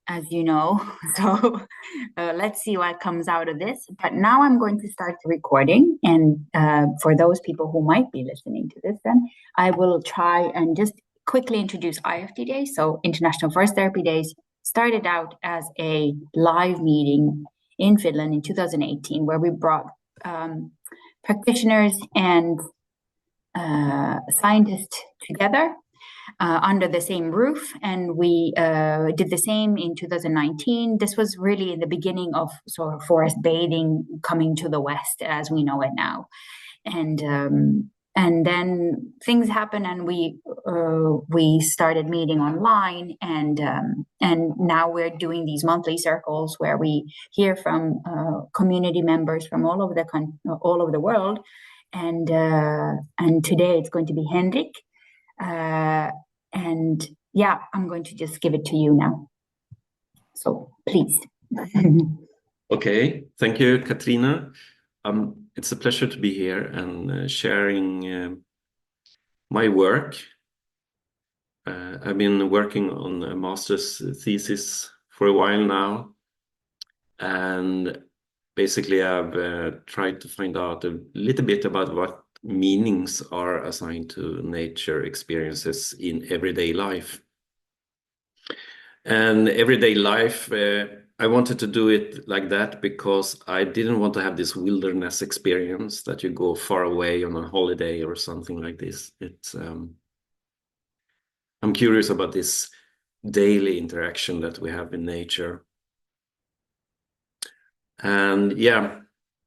as you know. So let's see what comes out of this. But now I'm going to start the recording. And for those people who might be listening to this, then I will try and just quickly introduce IFT Days. So International First Therapy Days started out as a live meeting in Finland in 2018, where we brought practitioners and scientists together under the same roof. And we did the same in 2019. This was really in the beginning of sort of forest bathing coming to the West as we know it now. And then things happened, and we started meeting online, and now we're doing these monthly circles where we hear from community members from all over the world, and today it's going to be Henrik, and yeah, I'm going to just give it to you now. So please. Okay, thank you, Katrina. It's a pleasure to be here and sharing my work. I've been working on a master's thesis for a while now, and basically I've tried to find out a little bit about what meanings are assigned to nature experiences in everyday life. And everyday life, I wanted to do it like that because I didn't want to have this wilderness experience that you go far away on a holiday or something like this. I'm curious about this daily interaction that we have in nature. And yeah,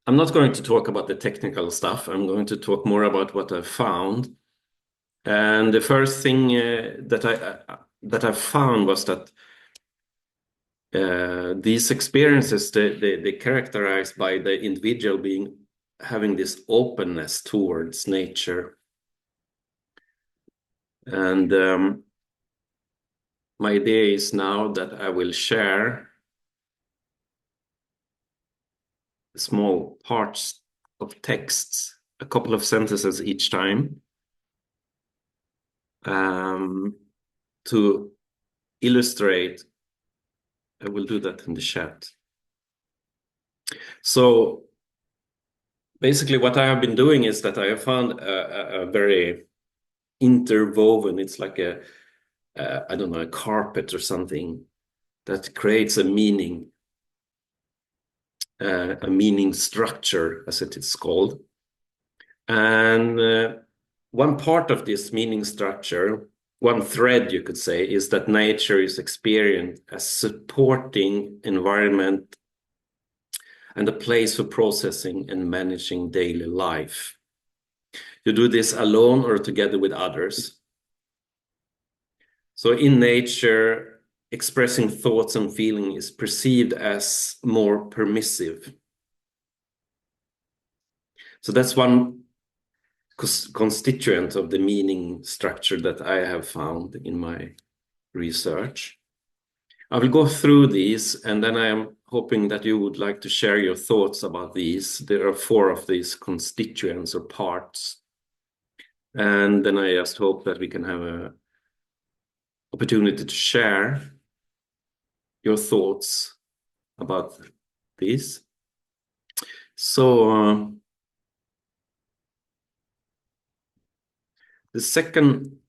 I'm not going to talk about the technical stuff. I'm going to talk more about what I've found. And the first thing that I found was that these experiences, they characterized by the individual having this openness towards nature. And my idea is now that I will share small parts of texts, a couple of sentences each time, to illustrate. I will do that in the chat. So basically what I have been doing is that I have found a very interwoven, it's like I don't know, a carpet or something that creates a meaning structure, as it is called. And one part of this meaning structure, one thread you could say, is that nature is experienced as supporting environment and a place for processing and managing daily life. You do this alone or together with others. So in nature, expressing thoughts and feeling is perceived as more permissive. So that's one constituent of the meaning structure that I have found in my research. I will go through these, and then I am hoping that you would like to share your thoughts about these. There are 4 of these constituents or parts. And then I just hope that we can have an opportunity to share your thoughts about these. So the second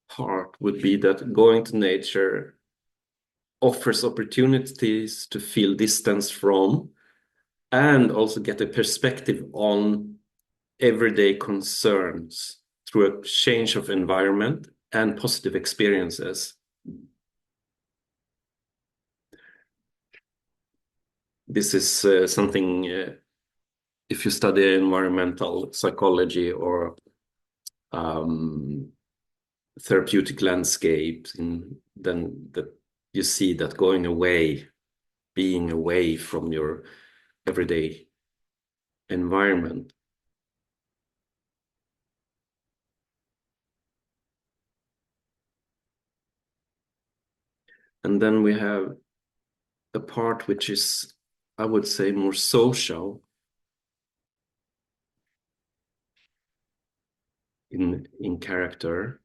part would be that going to nature offers opportunities to feel distance from and also get a perspective on everyday concerns through a change of environment and positive experiences. This is something, if you study environmental psychology or therapeutic landscapes, then you see that going away, being away from your everyday environment. And then we have a part which is, I would say, more social in character.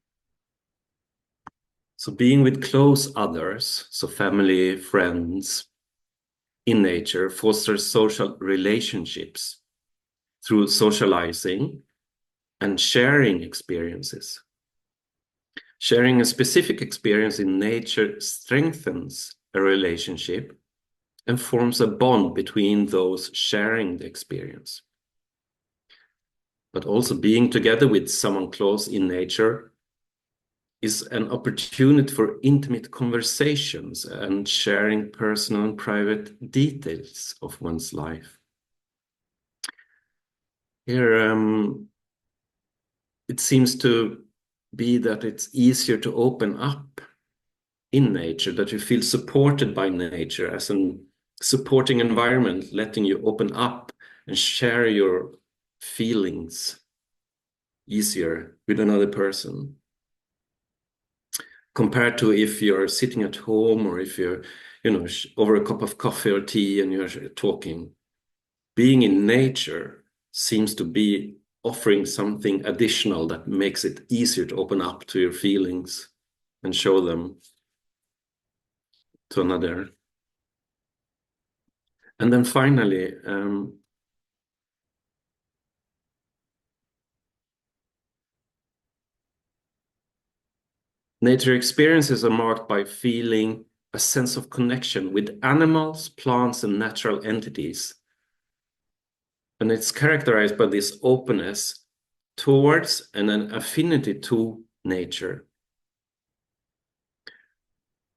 So being with close others, so family, friends, in nature fosters social relationships through socializing and sharing experiences. Sharing a specific experience in nature strengthens a relationship and forms a bond between those sharing the experience. But also being together with someone close in nature is an opportunity for intimate conversations and sharing personal and private details of one's life. Here, it seems to be that it's easier to open up in nature, that you feel supported by nature as a supporting environment, letting you open up and share your feelings easier with another person. Compared to if you're sitting at home or if you're, over a cup of coffee or tea and you're talking. Being in nature seems to be offering something additional that makes it easier to open up to your feelings and show them to another. And then finally, nature experiences are marked by feeling a sense of connection with animals, plants, and natural entities. And it's characterized by this openness towards and an affinity to nature.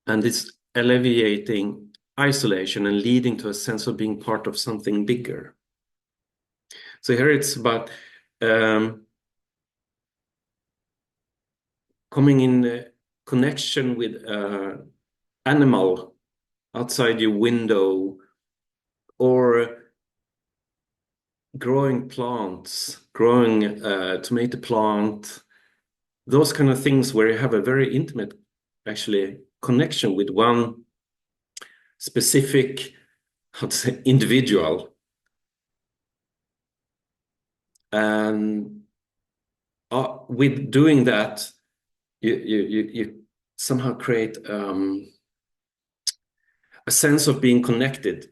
And it's alleviating isolation and leading to a sense of being part of something bigger. So here it's about coming in connection with animal outside your window, or growing plants, growing a tomato plant, those kind of things where you have a very intimate, actually, connection with one specific, how to say, individual. And with doing that, you somehow create a sense of being connected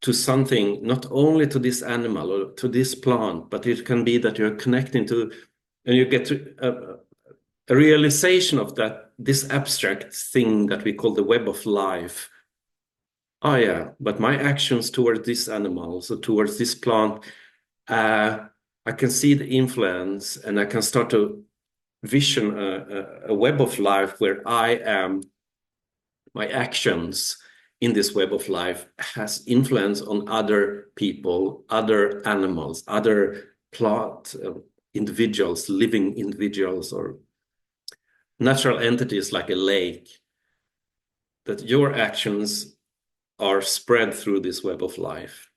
to something, not only to this animal or to this plant, but it can be that you're connecting to, and you get to a realization of that, this abstract thing that we call the web of life. Oh yeah, but my actions towards this animal, so towards this plant, I can see the influence, and I can start to vision a web of life where I am, my actions in this web of life has influence on other people, other animals, other plant individuals, living individuals, or natural entities like a lake, that your actions are spread through this web of life.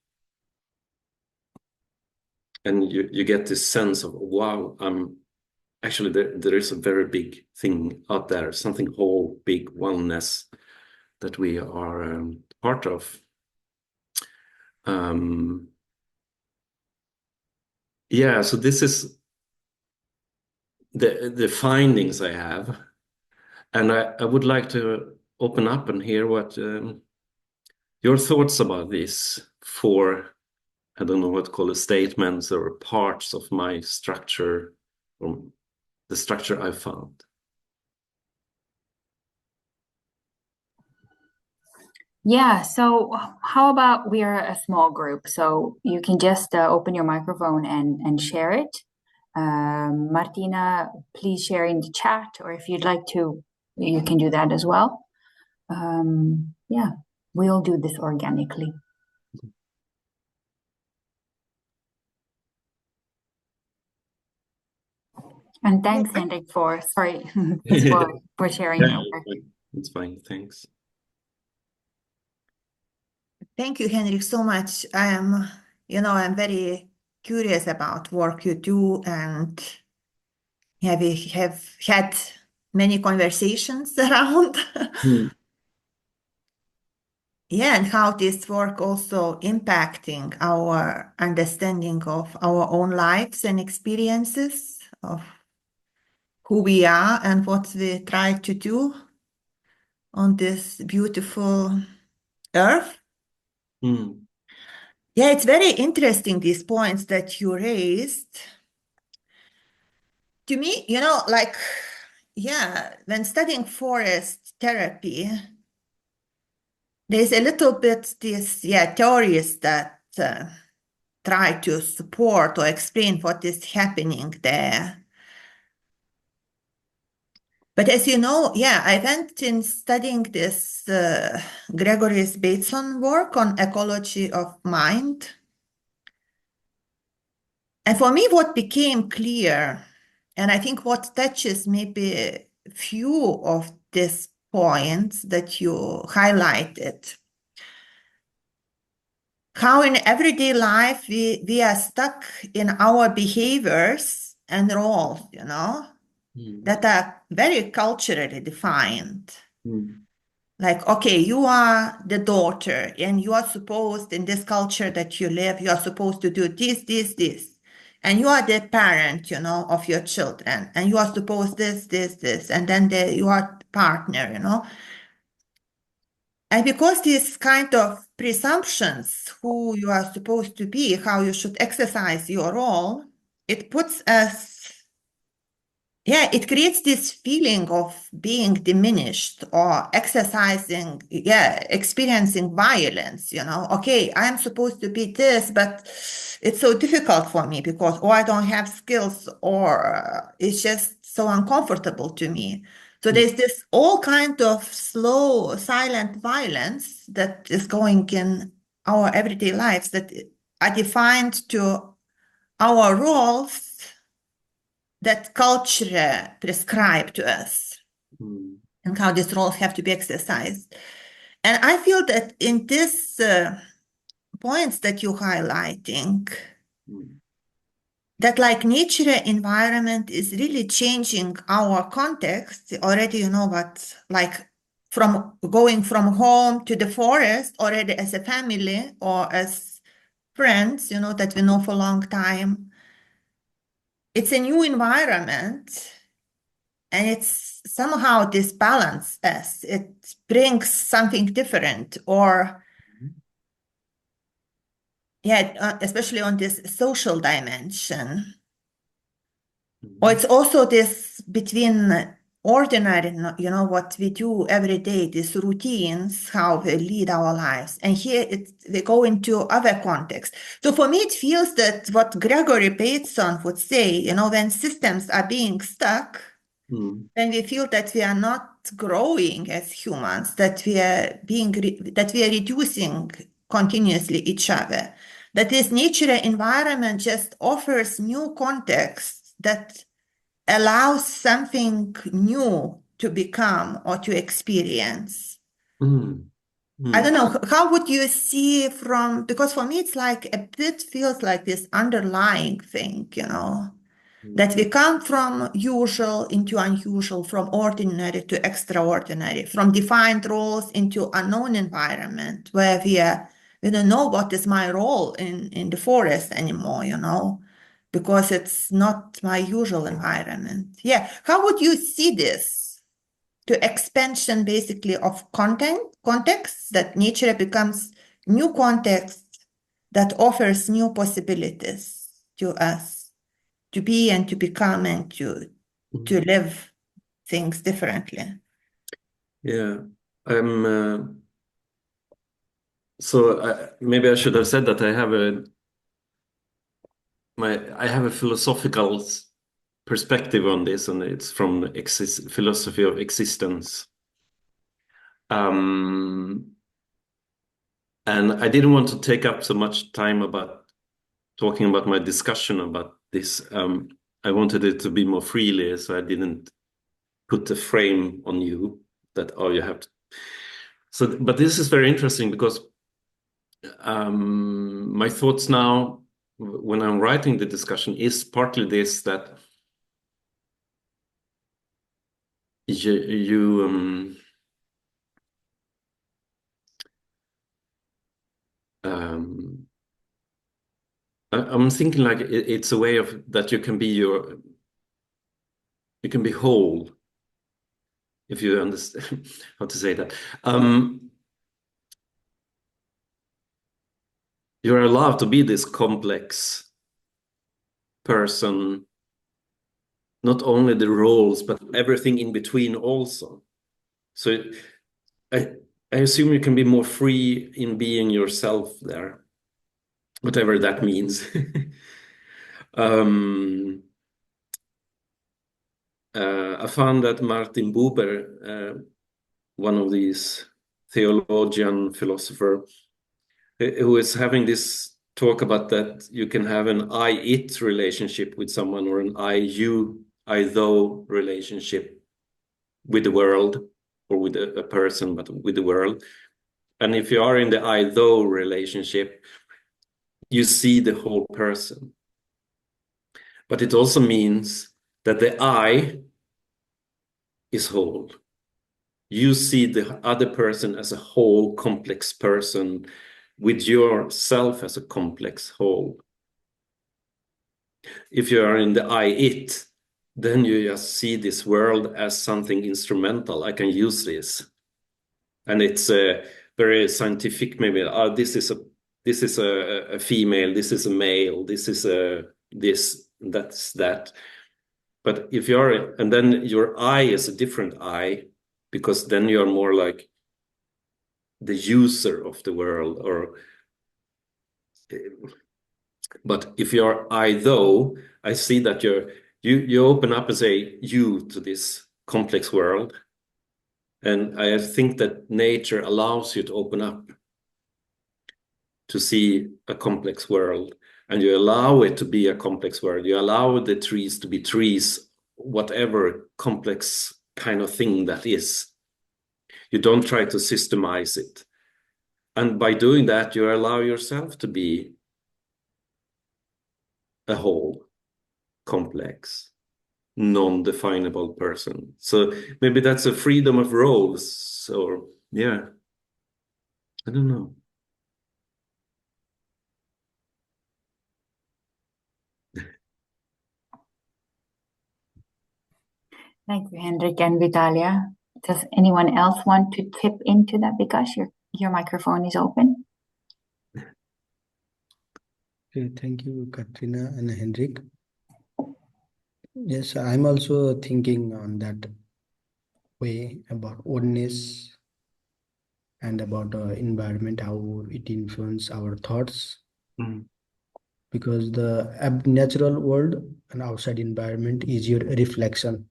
And you get this sense of, wow, actually there is a very big thing out there, something whole, big oneness that we are part of. Yeah, so this is the findings I have. And I would like to open up and hear what your thoughts about this for, I don't know what to call it, statements or parts of my structure, or the structure I found. Yeah, so how about we are a small group, so you can just open your microphone and share it. Martina, please share in the chat, or if you'd like to, you can do that as well. Yeah, we'll do this organically. And thanks, Henrik, for sharing your work. It's fine, thanks. Thank you, Henrik, so much. I'm very curious about work you do, and we have had many conversations around. Yeah, and how this work also impacting our understanding of our own lives and experiences of who we are and what we try to do. on this beautiful earth. Mm. Yeah, it's very interesting, these points that you raised. To me, like, yeah, when studying forest therapy, there's a little bit these, theories that try to support or explain what is happening there. But as you know, I went in studying this Gregory Bateson work on ecology of mind. And for me, what became clear, and I think what touches maybe a few of these points that you highlighted, how in everyday life we are stuck in our behaviors and roles, that are very culturally defined. Like, okay, you are the daughter, and you are supposed, in this culture that you live, you are supposed to do this, this, this. And you are the parent, of your children, and you are supposed this, this, this, and then you are partner. And because these kind of presumptions, who you are supposed to be, how you should exercise your role, it puts us, it creates this feeling of being diminished or experiencing violence, Okay, I'm supposed to be this, but it's so difficult for me because, I don't have skills, or it's just so uncomfortable to me. So there's this all kind of slow, silent violence that is going in our everyday lives that are defined to our roles that culture prescribe to us, and how these roles have to be exercised. And I feel that in these points that you're highlighting, that like nature environment is really changing our context already, but like from going from home to the forest already as a family or as friends, that we know for a long time. It's a new environment, and it's somehow this balance us. It brings something different, or especially on this social dimension. Or it's also this between ordinary, what we do every day, these routines, how we lead our lives. And here we go into other contexts. So for me, it feels that what Gregory Bateson would say, when systems are being stuck, then we feel that we are not growing as humans, that we are reducing continuously each other, that this nature environment just offers new contexts that allows something new to become or to experience. I don't know, how would you see because for me it's like a bit feels like this underlying thing, that we come from usual into unusual, from ordinary to extraordinary, from defined roles into unknown environment where we don't know what is my role in the forest anymore, because it's not my usual environment. How would you see this? To expansion basically of context, that nature becomes new context that offers new possibilities to us to be and to become and to live things differently. Maybe I should have said that I have a philosophical perspective on this, and it's from philosophy of existence. And I didn't want to take up so much time about talking about my discussion about this. I wanted it to be more freely, so I didn't put a frame on you that, you have to. So, but this is very interesting because my thoughts now, when I'm writing the discussion, is partly this, that I'm thinking like it's a way of that you can be whole. if you understand how to say that. You're allowed to be this complex person, not only the roles, but everything in between also. So I assume you can be more free in being yourself there, whatever that means. I found that Martin Buber, one of these theologian philosopher, who is having this talk about that you can have an I-it relationship with someone, or an I-you, I-thou relationship with the world, or with a person, but with the world. And if you are in the I-thou relationship, you see the whole person. But it also means that the I is whole. You see the other person as a whole, complex person, with yourself as a complex whole. If you are in the I-it, then you just see this world as something instrumental. I can use this. And it's a very scientific, maybe, this is a female, this is a male, this is a this, that's that. But if you're, and then your I is a different I, because then you're more like the user of the world, or but if you're I-thou, I see that you open up as a you to this complex world. And I think that nature allows you to open up to see a complex world, and you allow it to be a complex world. You allow the trees to be trees, whatever complex kind of thing that is. You don't try to systemize it. And by doing that, you allow yourself to be a whole, complex, non-definable person. So maybe that's a freedom of roles, or yeah, I don't know. Thank you, Henrik and Vitalia. Does anyone else want to tip into that? Because your microphone is open. Okay, thank you, Katrina and Henrik. Yes, I'm also thinking on that way about oneness and about the environment, how it influences our thoughts. Because the natural world and outside environment is your reflection.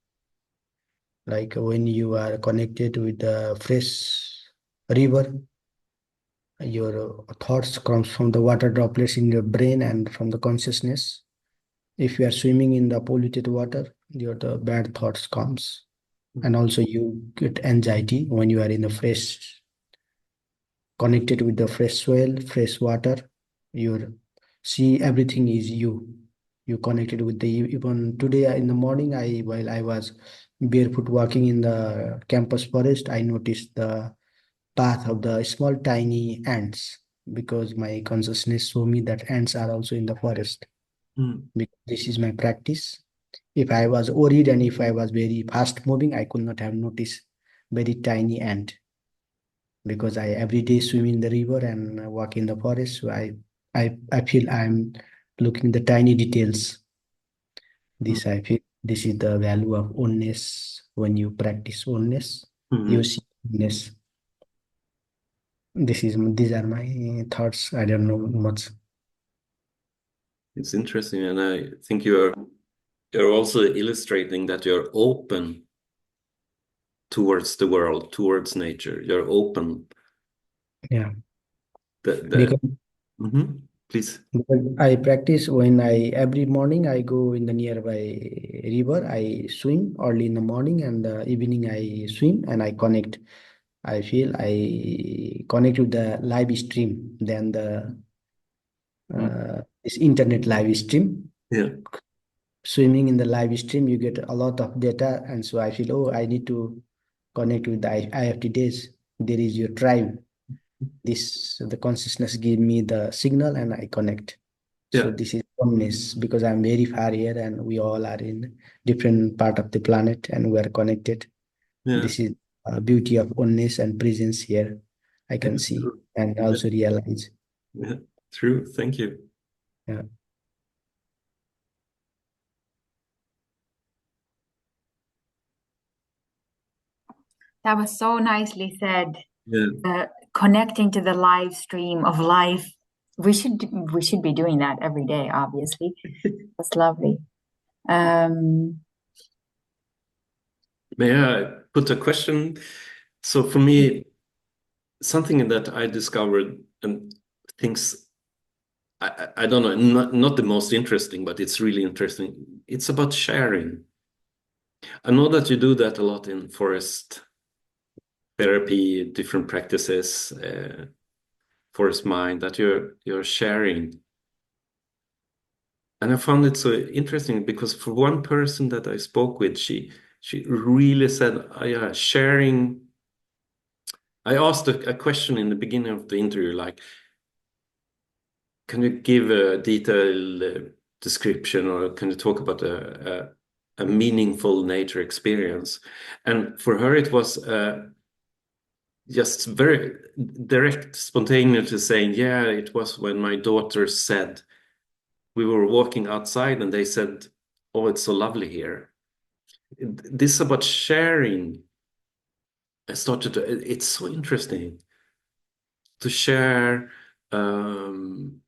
Like when you are connected with the fresh river, your thoughts comes from the water droplets in your brain and from the consciousness. If you are swimming in the polluted water, the bad thoughts comes. And also you get anxiety when you are in the fresh, connected with the fresh soil, fresh water. You see everything is you. You connected with the, even today in the morning, while I was barefoot walking in the campus forest, I noticed the path of the small tiny ants, because my consciousness showed me that ants are also in the forest. Because this is my practice. If I was worried and if I was very fast moving, I could not have noticed very tiny ant, because I every day swim in the river and walk in the forest. So I feel I'm looking the tiny details. This I feel this is the value of oneness. When you practice oneness, you see oneness. These are my thoughts. I don't know much. It's interesting, and I think you're also illustrating that you're open towards the world, towards nature. You're open. Yeah. Please. Because I practice when every morning I go in the nearby river, I swim early in the morning, and evening I swim and I connect. I feel I connect with the live stream, then this internet live stream. Yeah. Swimming in the live stream, you get a lot of data, and so I feel, oh, I need to connect with the IFTDays. There is your tribe. The consciousness give me the signal and I connect. Yeah. So this is oneness, because I'm very far here and we all are in different part of the planet and we are connected. Yeah. This is beauty of oneness and presence here. I can see and also realize. Yeah. True. Thank you. Yeah. That was so nicely said. Yeah. Connecting to the live stream of life. We should be doing that every day, obviously. That's lovely. May I put a question? So for me, something that I discovered and things I don't know, not the most interesting, but it's really interesting. It's about sharing. I know that you do that a lot in forest therapy, different practices, forest mind, that you're sharing. And I found it so interesting because for one person that I spoke with, she really said, oh, yeah, sharing. I asked a question in the beginning of the interview, like, can you give a detailed description, or can you talk about a meaningful nature experience? And for her, it was just very direct, spontaneously saying, yeah, it was when my daughter said, we were walking outside and they said, oh, it's so lovely here. This about sharing. It's so interesting to share an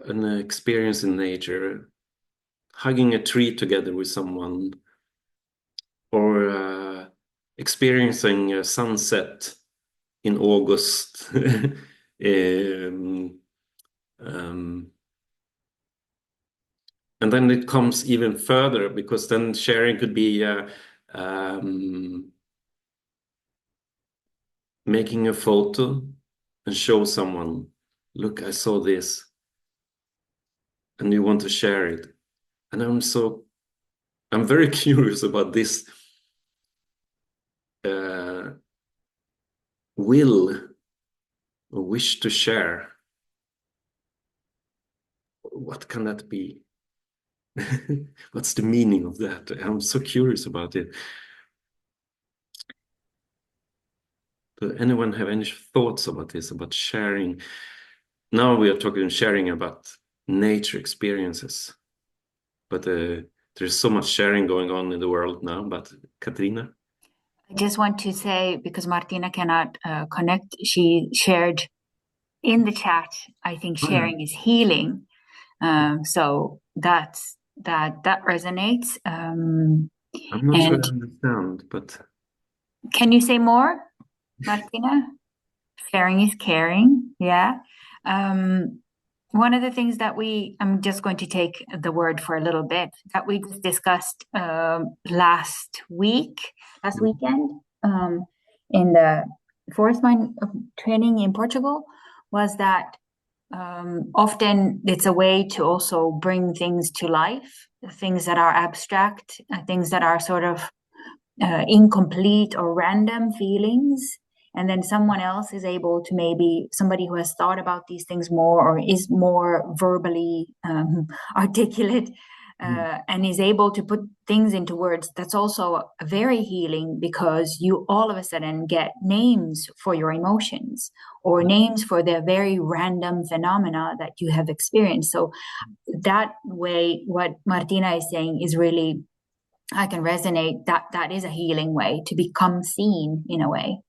experience in nature, hugging a tree together with someone, or experiencing a sunset in August. And then it comes even further, because then sharing could be making a photo and show someone, look, I saw this, and you want to share it. And I'm very curious about this will or wish to share. What can that be? What's the meaning of that? I'm so curious about it. Does anyone have any thoughts about this, about sharing? Now we are talking sharing about nature experiences, but there's so much sharing going on in the world now. But Katrina? I just want to say, because Martina cannot connect, she shared in the chat, I think sharing is healing. So that resonates. I'm not sure I understand, but can you say more, Martina? Sharing is caring. Yeah. One of the things that I'm just going to take the word for a little bit, that we just discussed last weekend, in the forest mind training in Portugal, was that often it's a way to also bring things to life, things that are abstract, things that are sort of incomplete or random feelings. And then someone else is able to, maybe somebody who has thought about these things more or is more verbally articulate, and is able to put things into words. That's also very healing, because you all of a sudden get names for your emotions, or names for the very random phenomena that you have experienced. So that way, what Martina is saying is really, I can resonate, that is a healing way to become seen in a way.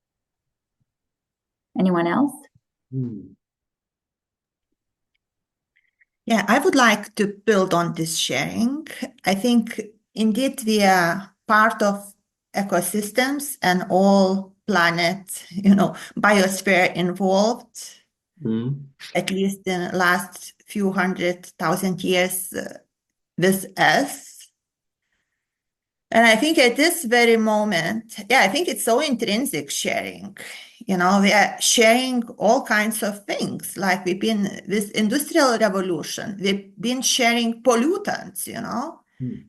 Anyone else? Yeah, I would like to build on this sharing. I think indeed we are part of ecosystems and all planet, biosphere involved, at least in the last few 100,000 years with us. And I think at this very moment, I think it's so intrinsic sharing. We are sharing all kinds of things. Like we've been with industrial revolution, we've been sharing pollutants,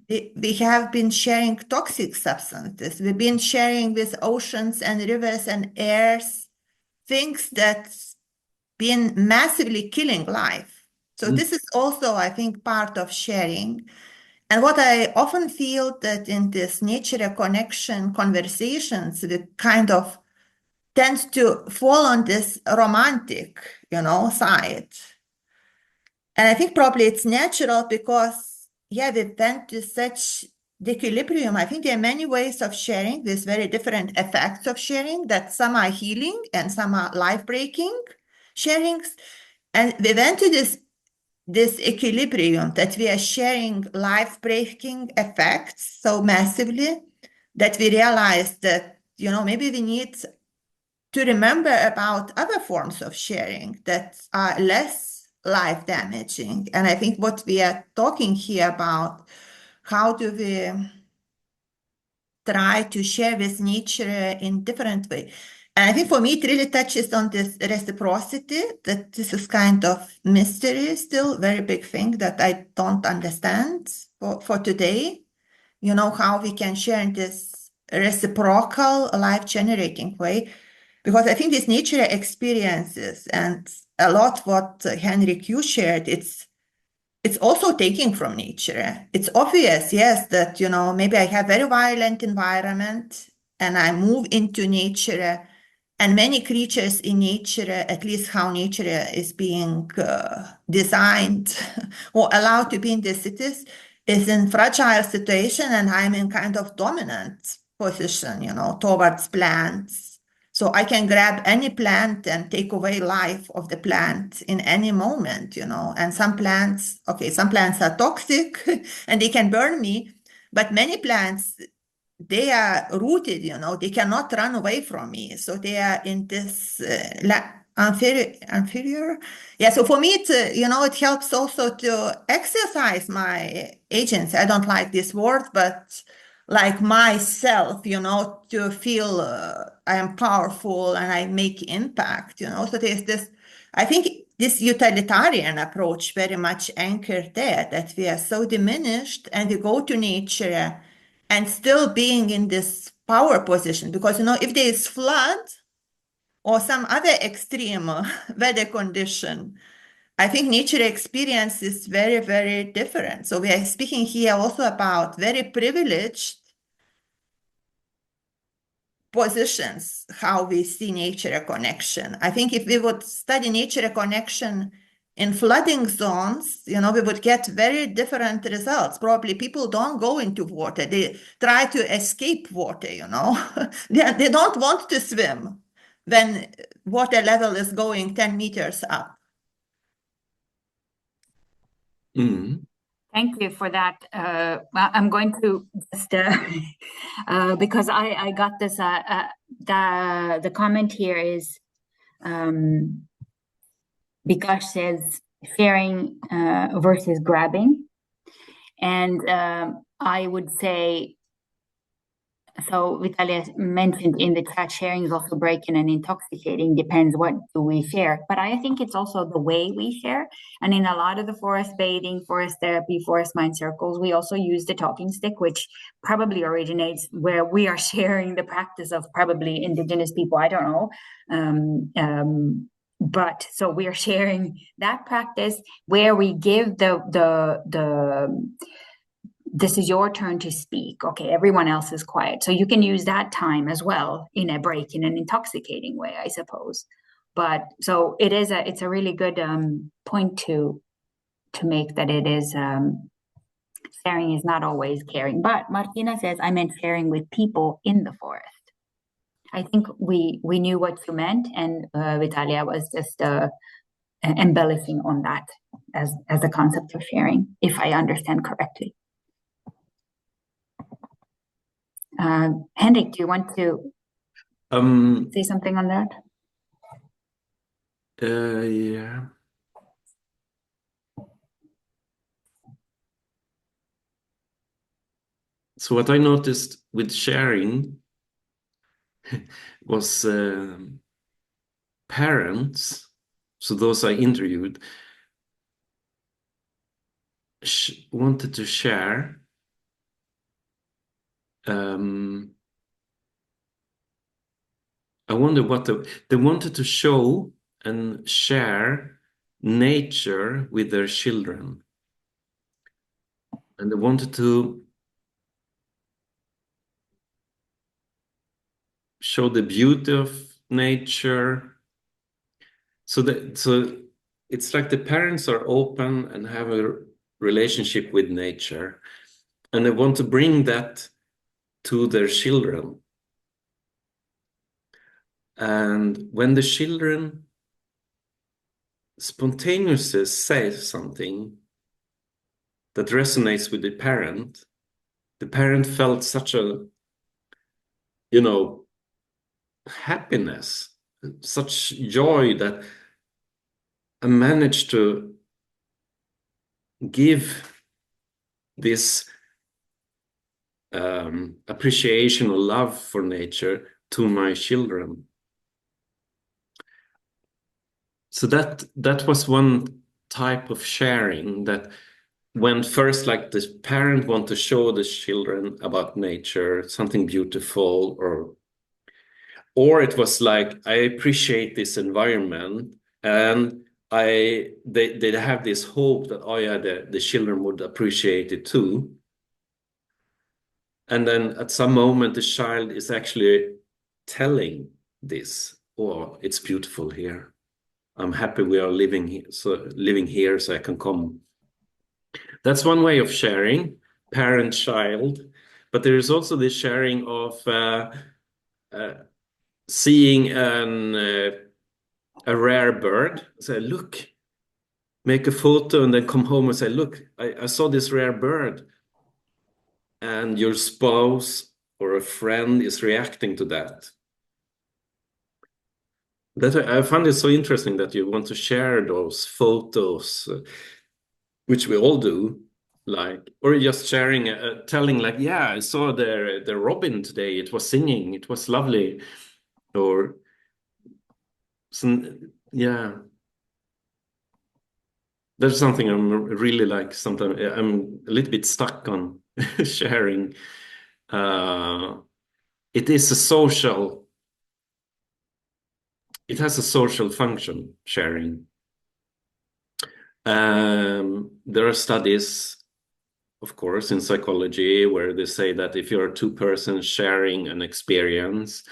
We have been sharing toxic substances. We've been sharing with oceans and rivers and airs, things that's been massively killing life. So this is also, I think, part of sharing. And what I often feel that in this nature connection conversations, we kind of tend to fall on this romantic, side. And I think probably it's natural because, yeah, we went to such the equilibrium. I think there are many ways of sharing, with very different effects of sharing, that some are healing and some are life-breaking sharings. And we went to this equilibrium that we are sharing life-breaking effects so massively that we realize that, maybe we need to remember about other forms of sharing that are less life damaging. And I think what we are talking here about, how do we try to share with nature in different way? And I think for me, it really touches on this reciprocity, that this is kind of mystery still, very big thing that I don't understand for today. How we can share in this reciprocal, life-generating way. Because I think these nature experiences and a lot what Henrik, you shared, it's also taking from nature. It's obvious, yes, that, maybe I have very violent environment and I move into nature, and many creatures in nature, at least how nature is being designed or allowed to be in the cities, is in fragile situation, and I'm in kind of dominant position, towards plants. So I can grab any plant and take away life of the plant in any moment, and some plants are toxic and they can burn me, but many plants, they are rooted, they cannot run away from me. So they are in this inferior. Yeah, so for me, it helps also to exercise my agency. I don't like this word, but like myself, to feel I am powerful and I make impact, So there's this, I think this utilitarian approach very much anchored there, that we are so diminished and we go to nature and still being in this power position. Because, if there is flood or some other extreme weather condition, I think nature experience is very, very different. So we are speaking here also about very privileged positions, how we see nature connection. I think if we would study nature connection in flooding zones, we would get very different results. Probably people don't go into water. They try to escape water, they don't want to swim when water level is going 10 meters up. Mm. Thank you for that. I'm going to just because I got this. The comment here is Bikash says sharing versus grabbing, and I would say. So Vitalia mentioned in the chat, sharing is also breaking and intoxicating, depends what do we share. But I think it's also the way we share. And in a lot of the forest bathing, forest therapy, forest mind circles, we also use the talking stick, which probably originates where we are sharing the practice of probably indigenous people. I don't know. But so we are sharing that practice where we give this is your turn to speak. Okay, everyone else is quiet. So you can use that time as well in a break, in an intoxicating way, I suppose. But so it's a really good point to make, that it is sharing is not always caring. But Martina says, I meant sharing with people in the forest. I think we knew what you meant, and Vitalia was just embellishing on that as a concept of sharing, if I understand correctly. Henrik, do you want to say something on that? Yeah. So what I noticed with sharing was parents, so those I interviewed, wanted to share I wonder what they wanted to show and share nature with their children. And I wanted to show the beauty of nature. So it's like the parents are open and have a relationship with nature, and they want to bring that to their children. And when the children spontaneously say something that resonates with the parent felt such a, happiness, such joy that I managed to give this appreciation or love for nature to my children. So that was one type of sharing, that when first, like, the parent want to show the children about nature, something beautiful, or it was like, I appreciate this environment, and they have this hope that, oh yeah, the children would appreciate it too. And then at some moment the child is actually telling this, oh, it's beautiful here. I'm happy we are living here, so I can come. That's one way of sharing, parent-child. But there is also the sharing of seeing a rare bird. Say, look, make a photo, and then come home and say, look, I saw this rare bird. And your spouse or a friend is reacting to that. That I find it so interesting that you want to share those photos, which we all do, like, or just sharing, telling, like, yeah, I saw the robin today. It was singing. It was lovely. Or some, yeah. That's something I'm really like. Sometimes I'm a little bit stuck on sharing. It is a social. It has a social function, sharing. There are studies, of course, in psychology where they say that if you're two persons sharing an experience,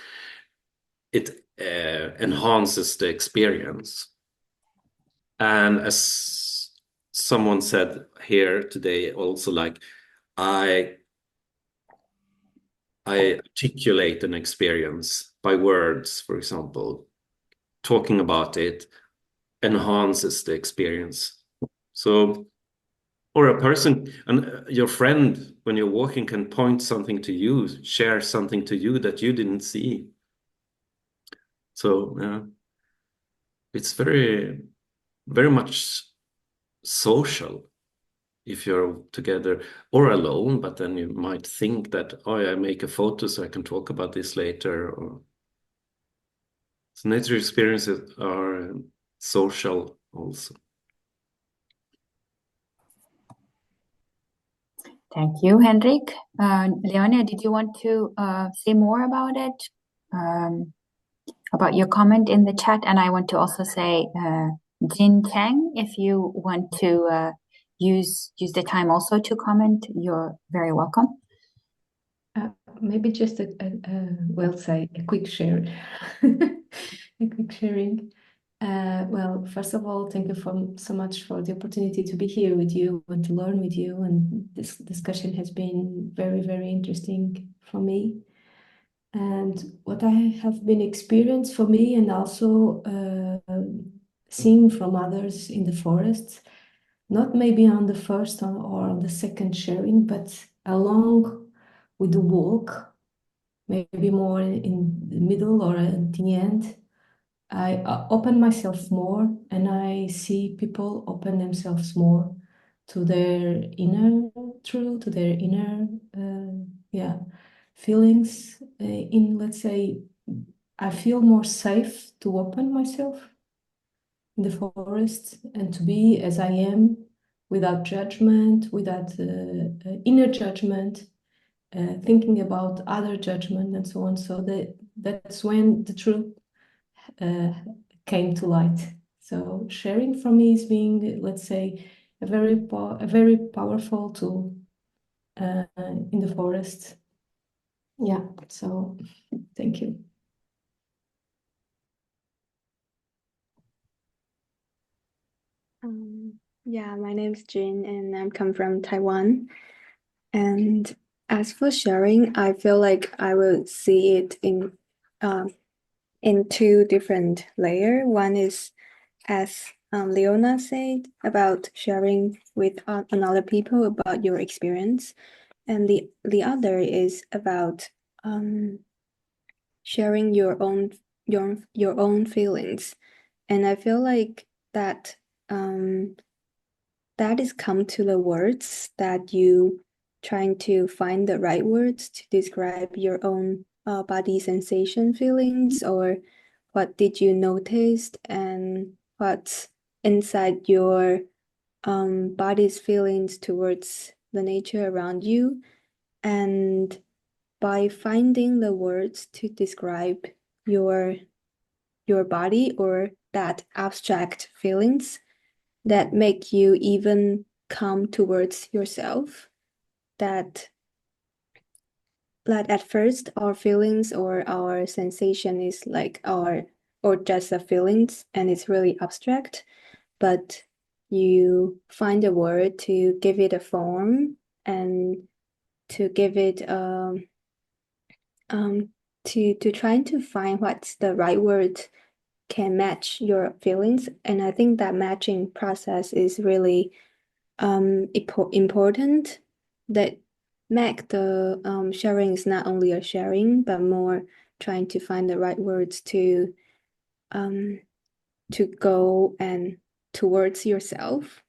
it enhances the experience. And as someone said here today, also, like, I articulate an experience by words, for example. Talking about it enhances the experience. So, or a person, and your friend, when you're walking, can point something to you, share something to you that you didn't see. So, yeah, it's very, very much social if you're together or alone, but then you might think that, oh, I make a photo so I can talk about this later. Or... So nature experiences are social also. Thank you, Henrik. Leonia, did you want to say more about it? About your comment in the chat? And I want to also say, Jin Cheng, if you want to use the time also to comment, you're very welcome. Maybe just a quick share, a quick sharing. Well, first of all, thank you so much for the opportunity to be here with you and to learn with you. And this discussion has been very, very interesting for me. And what I have been experienced for me, and also seeing from others in the forest, not maybe on the first or on the second sharing, but along with the walk, maybe more in the middle or at the end, I open myself more, and I see people open themselves more to their inner truth, to their inner feelings. Let's say, I feel more safe to open myself in the forest and to be as I am, without judgment, without inner judgment, thinking about other judgment and so on. So that's when the truth came to light. So sharing for me is being, let's say, a very powerful tool in the forest. Yeah, so thank you. Yeah, my name is Jin and I'm come from Taiwan. And as for sharing, I feel like I will see it in two different layers. One is, as Leona said, about sharing with another people about your experience, and the other is about sharing your own feelings. And I feel like that that is come to the words that you trying to find the right words to describe your own body sensation feelings, or what did you notice and what's inside your body's feelings towards the nature around you. And by finding the words to describe your body or that abstract feelings that make you even come towards yourself, that at first our feelings or our sensation is like or just the feelings and it's really abstract, but you find a word to give it a form and to give it to trying to find what's the right word can match your feelings. And I think that matching process is really important, that make the sharing is not only a sharing, but more trying to find the right words to go and towards yourself.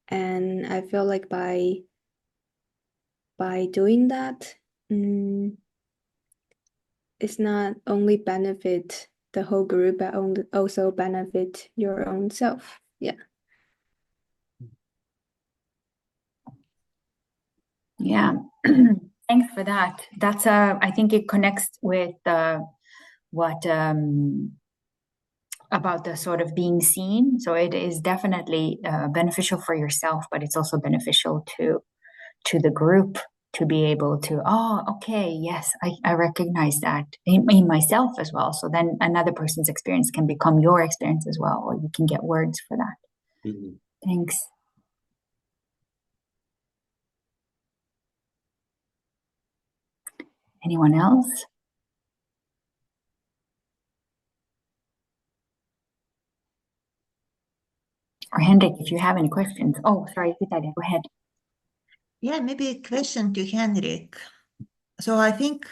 And I feel like by doing that, it's not only benefit the whole group, but also benefit your own self. Yeah. Yeah, thanks for that. That's I think it connects with what about the sort of being seen. So it is definitely beneficial for yourself, but it's also beneficial to the group to be able to, oh, okay, yes, I recognize that in myself as well. So then another person's experience can become your experience as well, or you can get words for that. Mhm. Thanks. Anyone else? Or Henrik, if you have any questions. Oh, sorry, Vitalia, go ahead. Yeah, maybe a question to Henrik. So I think,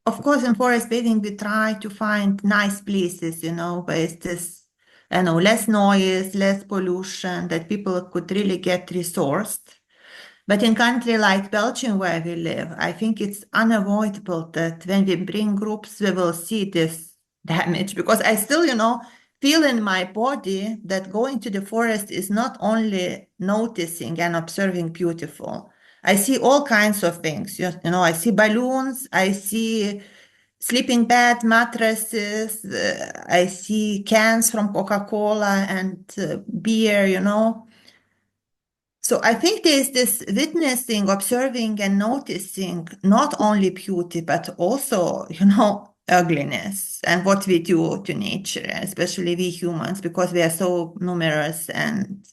of course, in forest bathing, we try to find nice places, where it's this, less noise, less pollution, that people could really get resourced. But in country like Belgium, where we live, I think it's unavoidable that when we bring groups, we will see this damage, because I still, feel in my body that going to the forest is not only noticing and observing beautiful. I see all kinds of things. I see balloons, I see sleeping bag mattresses, I see cans from Coca-Cola and beer, So I think there's this witnessing, observing, and noticing not only beauty, but also, ugliness and what we do to nature, especially we humans, because we are so numerous and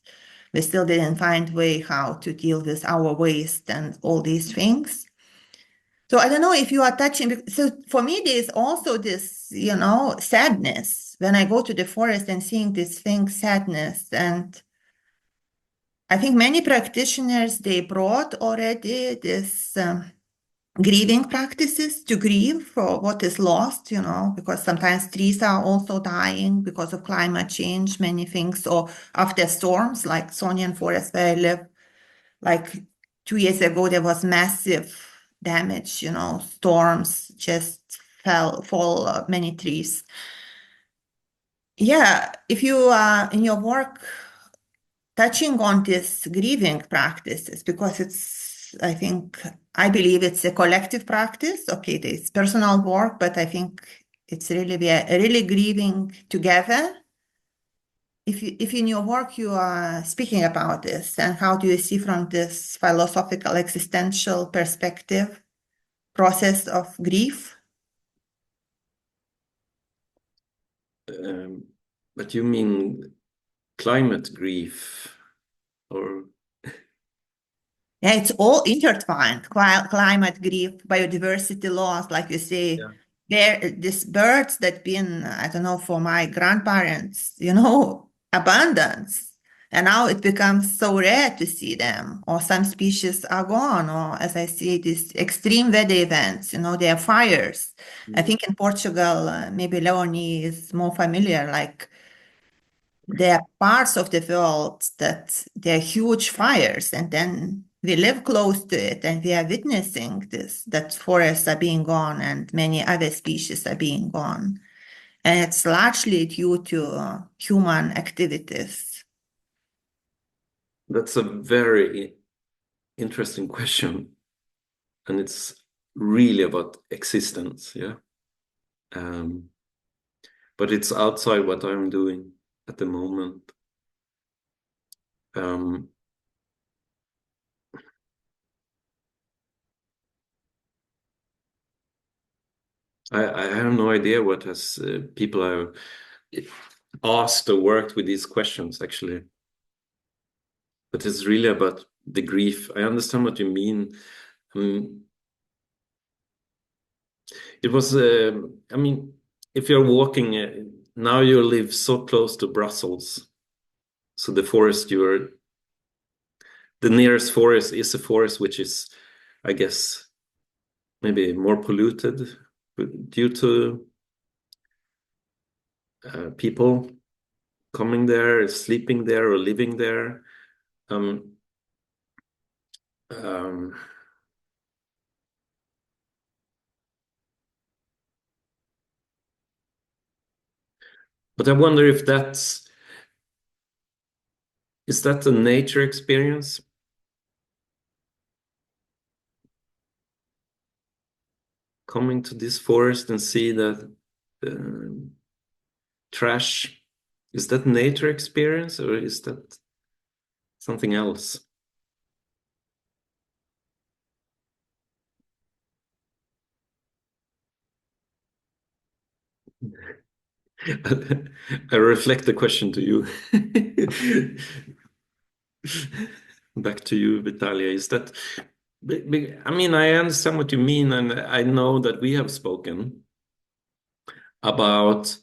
we still didn't find a way how to deal with our waste and all these things. So I don't know if you are touching. So for me, there's also this, sadness when I go to the forest and seeing this thing, sadness. And I think many practitioners, they brought already this grieving practices to grieve for what is lost, because sometimes trees are also dying because of climate change, many things. Or after storms, like Sonian Forest where I live, like 2 years ago, there was massive damage, storms just fall many trees. Yeah, if you are in your work touching on this grieving practices, because I believe it's a collective practice. Okay, there's personal work, but I think it's really, we are really grieving together. if in your work you are speaking about this, and how do you see from this philosophical existential perspective process of grief? But you mean climate grief, or? Yeah, it's all intertwined. Climate grief, biodiversity loss, like you say. Yeah. These birds that been, I don't know, for my grandparents, you know, abundance. And now it becomes so rare to see them, or some species are gone, or as I see, these extreme weather events, you know, there are fires. I think in Portugal, maybe Leonie is more familiar, like there are parts of the world that there are huge fires, and then we live close to it and we are witnessing this, that forests are being gone and many other species are being gone. And it's largely due to human activities. That's a very interesting question. And it's really about existence, yeah. But it's outside what I'm doing at the moment. I have no idea what has people have asked or worked with these questions, actually. But it's really about the grief. I understand what you mean. It was, I mean, if you're walking, now you live so close to Brussels. So the forest the nearest forest is a forest which is, I guess, maybe more polluted due to people coming there, sleeping there, or living there. But I wonder if is that a nature experience? Coming to this forest and see that trash, is that nature experience, or is that something else? I reflect the question to you. Back to you, Vitalia. Is that, I mean, I understand what you mean, and I know that we have spoken about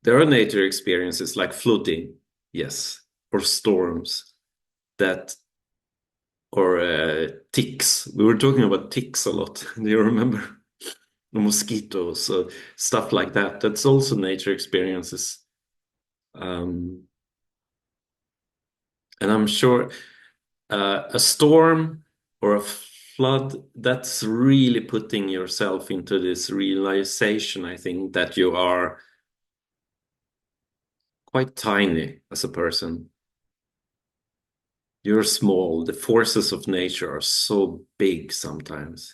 there are nature experiences like flooding, yes, or storms or ticks. We were talking about ticks a lot. Do you remember? Mosquitoes, stuff like that. That's also nature experiences. And I'm sure a storm or a flood, that's really putting yourself into this realization, I think, that you are quite tiny as a person. You're small. The forces of nature are so big sometimes.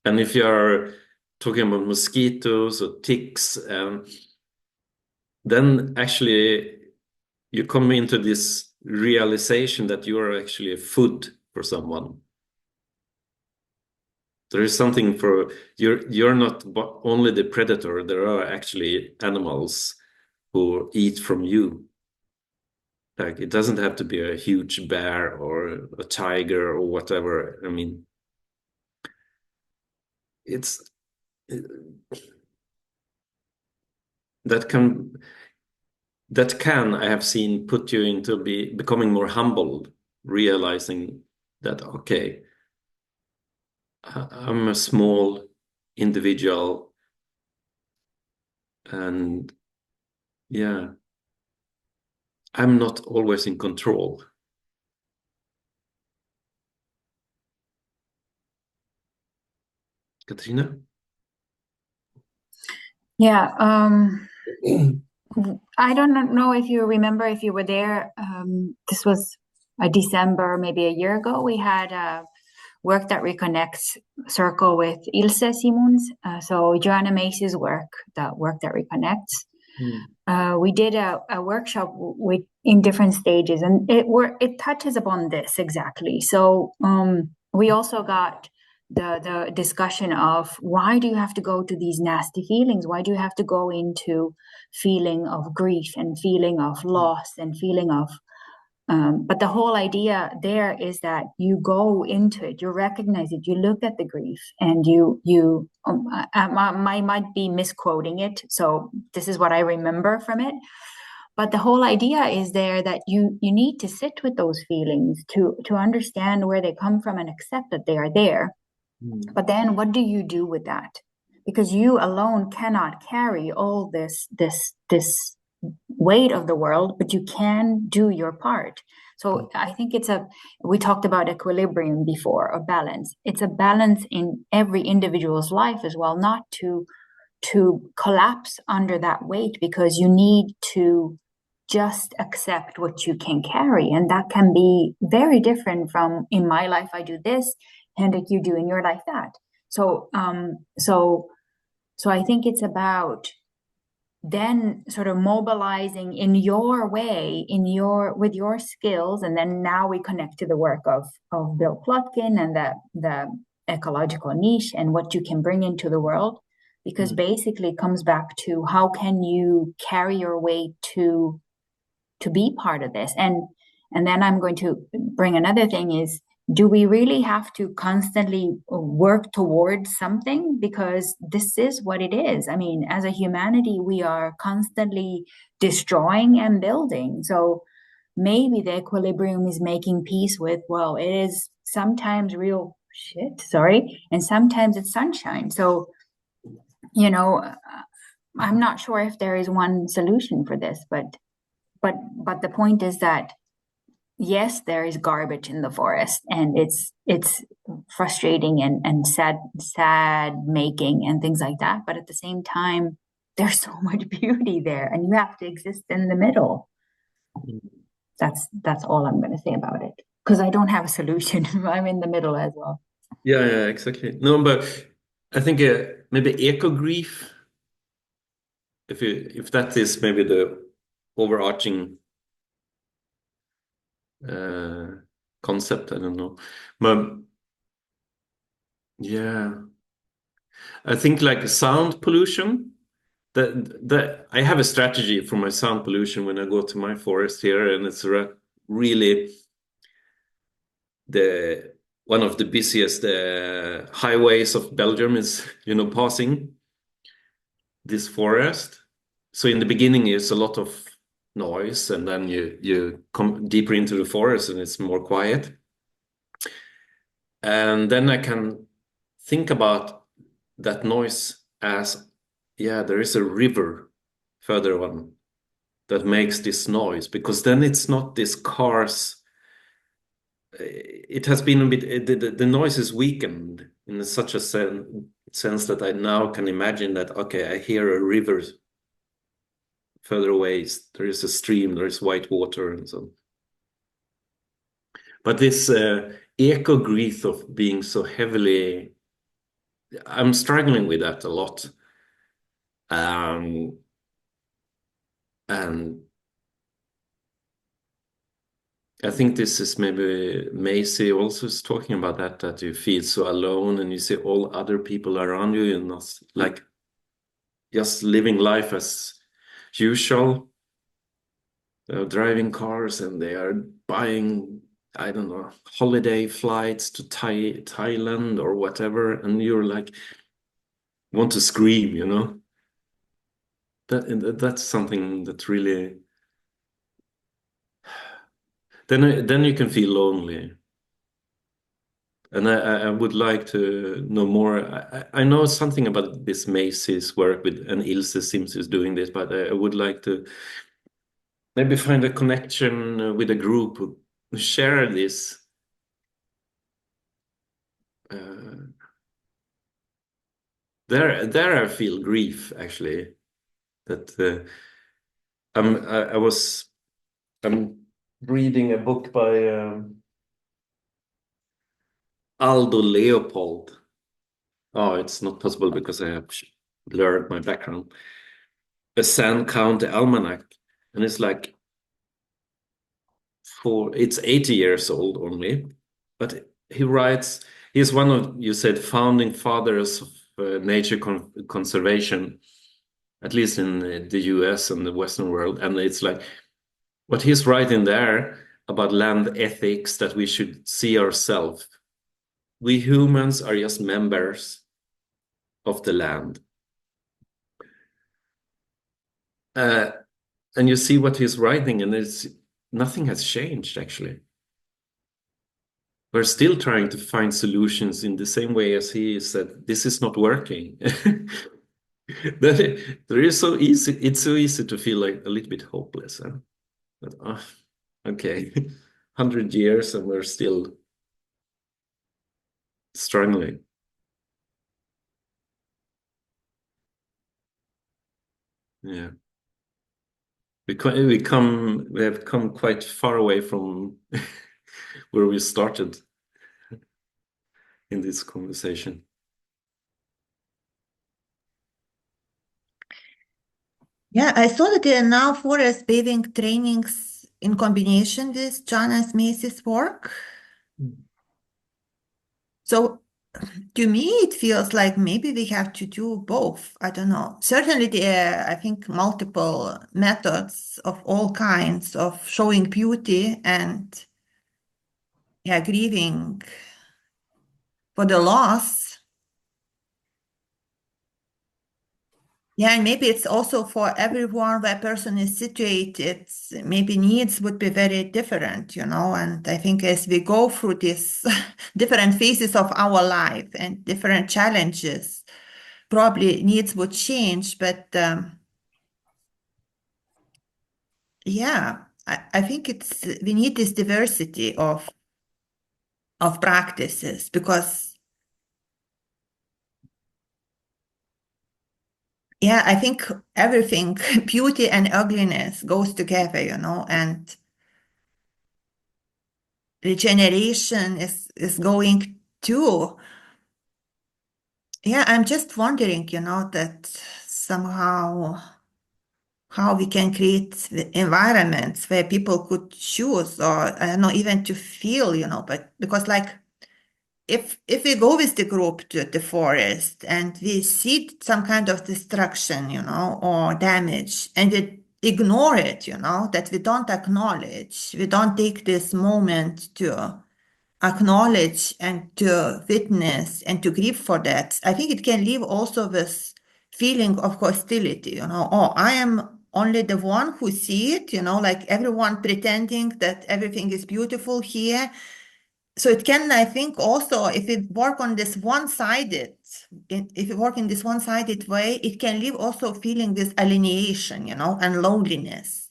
And if you're talking about mosquitoes or ticks, then actually you come into this realization that you are actually a food for someone. There is something for you're not only the predator. There are actually animals who eat from you. Like, it doesn't have to be a huge bear or a tiger or whatever. I mean, that can, I have seen, put you into becoming more humble, realizing that, okay, I'm a small individual, and yeah, I'm not always in control. Katrina? Yeah, I don't know if you remember, if you were there. This was a December, maybe a year ago. We had a Work That Reconnects circle with Ilse Simons. So Joanna Macy's work That Reconnects. we did a workshop with in different stages, and it touches upon this exactly. So we also got the discussion of why do you have to go to these nasty feelings? Why do you have to go into feeling of grief and feeling of loss and feeling of but the whole idea there is that you go into it, you recognize it, you look at the grief, and I might be misquoting it, so this is what I remember from it. But the whole idea is there that you need to sit with those feelings to understand where they come from and accept that they are there. But then what do you do with that? Because you alone cannot carry all this weight of the world, but you can do your part. So I think we talked about equilibrium before, or balance. It's a balance in every individual's life as well, not to collapse under that weight, because you need to just accept what you can carry. And that can be very different from, in my life, I do this, Henrik, you do in your life that. So I think it's about then sort of mobilizing in your way, with your skills, and then now we connect to the work of Bill Plotkin and the ecological niche and what you can bring into the world, because basically it comes back to how can you carry your way to be part of this. And then I'm going to bring another thing is, do we really have to constantly work towards something? Because this is what it is. I mean, as a humanity, we are constantly destroying and building. So maybe the equilibrium is making peace with, well, it is sometimes real shit, and sometimes it's sunshine. So, I'm not sure if there is one solution for this, but the point is that yes, there is garbage in the forest, and it's frustrating and sad making and things like that. But at the same time, there's so much beauty there, and you have to exist in the middle. That's all I'm going to say about it, because I don't have a solution. I'm in the middle as well. Yeah, exactly. No, but I think maybe eco grief, if that is maybe the overarching concept, I don't know, but yeah, I think like sound pollution. I have a strategy for my sound pollution when I go to my forest here, and it's really one of the busiest highways of Belgium is passing this forest. So in the beginning, it's a lot of noise, and then you come deeper into the forest and it's more quiet. And then I can think about that noise as, yeah, there is a river further on that makes this noise, because then it's not this cars. It has been a bit, the noise is weakened in such a sense that I now can imagine that, okay, I hear a river further away, there is a stream, there is white water and so on. But this eco grief of being so heavily, I'm struggling with that a lot. And I think this is maybe Macy also is talking about that you feel so alone and you see all other people around you and not like just living life as usual. They're driving cars and they are buying, I don't know, holiday flights to Thailand or whatever, and you're like, want to scream, That's something that really. Then you can feel lonely, and I would like to know more. I know something about this Macy's work with, and Ilse Sims is doing this, but I would like to maybe find a connection with a group who share this. There I feel grief actually. That I'm reading a book by Aldo Leopold. Oh, it's not possible because I have blurred my background. a Sand County Almanac, and it's like it's 80 years old only, but he writes, he's one of, you said, founding fathers of nature conservation, at least in the US and the Western world. And it's like what he's writing there about land ethics, that we should see ourselves. We humans are just members of the land. And you see what he's writing, and nothing has changed, actually. We're still trying to find solutions in the same way as he said, this is not working. There is so easy, it's so easy to feel like a little bit hopeless. Huh? But, okay, 100 years and we're still struggling. Yeah. We have come quite far away from where we started in this conversation. Yeah, I saw that there are now forest bathing trainings in combination with John and Macy's work. So to me, it feels like maybe we have to do both. I don't know. Certainly, there are, I think, multiple methods of all kinds of showing beauty and grieving for the loss. Yeah, and maybe it's also for everyone where a person is situated, maybe needs would be very different, you know. And I think as we go through these different phases of our life and different challenges, probably needs would change. But yeah, I think we need this diversity of practices, because yeah, I think everything, beauty and ugliness goes together, you know, and regeneration is going too. Yeah, I'm just wondering, you know, that somehow how we can create environments where people could choose, or I don't know, even to feel, you know, but because like if we go with the group to the forest and we see some kind of destruction, you know, or damage, and we ignore it, you know, that we don't acknowledge, we don't take this moment to acknowledge and to witness and to grieve for that, I think it can leave also this feeling of hostility, you know, oh, I am only the one who see it, you know, like everyone pretending that everything is beautiful here. So it can, I think, also, if we work on this one-sided, if we work in this one-sided way, it can leave also feeling this alienation, you know, and loneliness.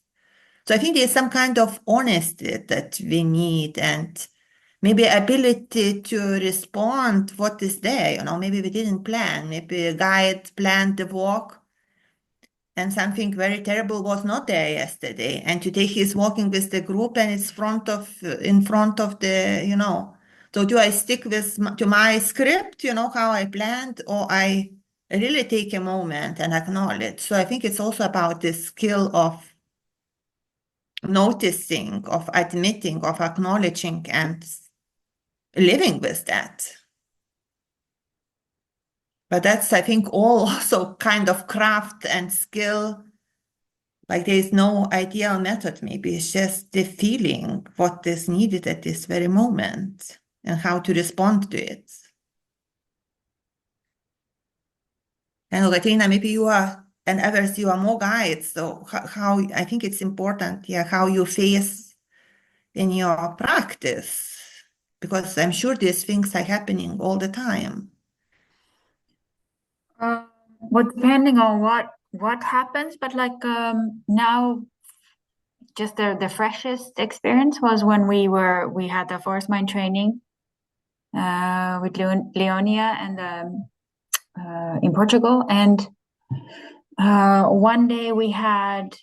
So I think there's some kind of honesty that we need, and maybe ability to respond what is there, you know, maybe we didn't plan, maybe a guide planned the walk and something very terrible was not there yesterday, and today he's walking with the group and it's in front of the, you know, so do I stick to my script, you know, how I planned, or I really take a moment and acknowledge? So I think it's also about the skill of noticing, of admitting, of acknowledging, and living with that. But that's, I think, all also kind of craft and skill. Like there is no ideal method, maybe it's just the feeling what is needed at this very moment and how to respond to it. And Katrina, maybe you are, and others, you are more guides. So how I think it's important, yeah, how you face in your practice, because I'm sure these things are happening all the time. Well, depending on what happens, but like now, just the freshest experience was when we had the forest mine training with Leonia and in Portugal, and one day we had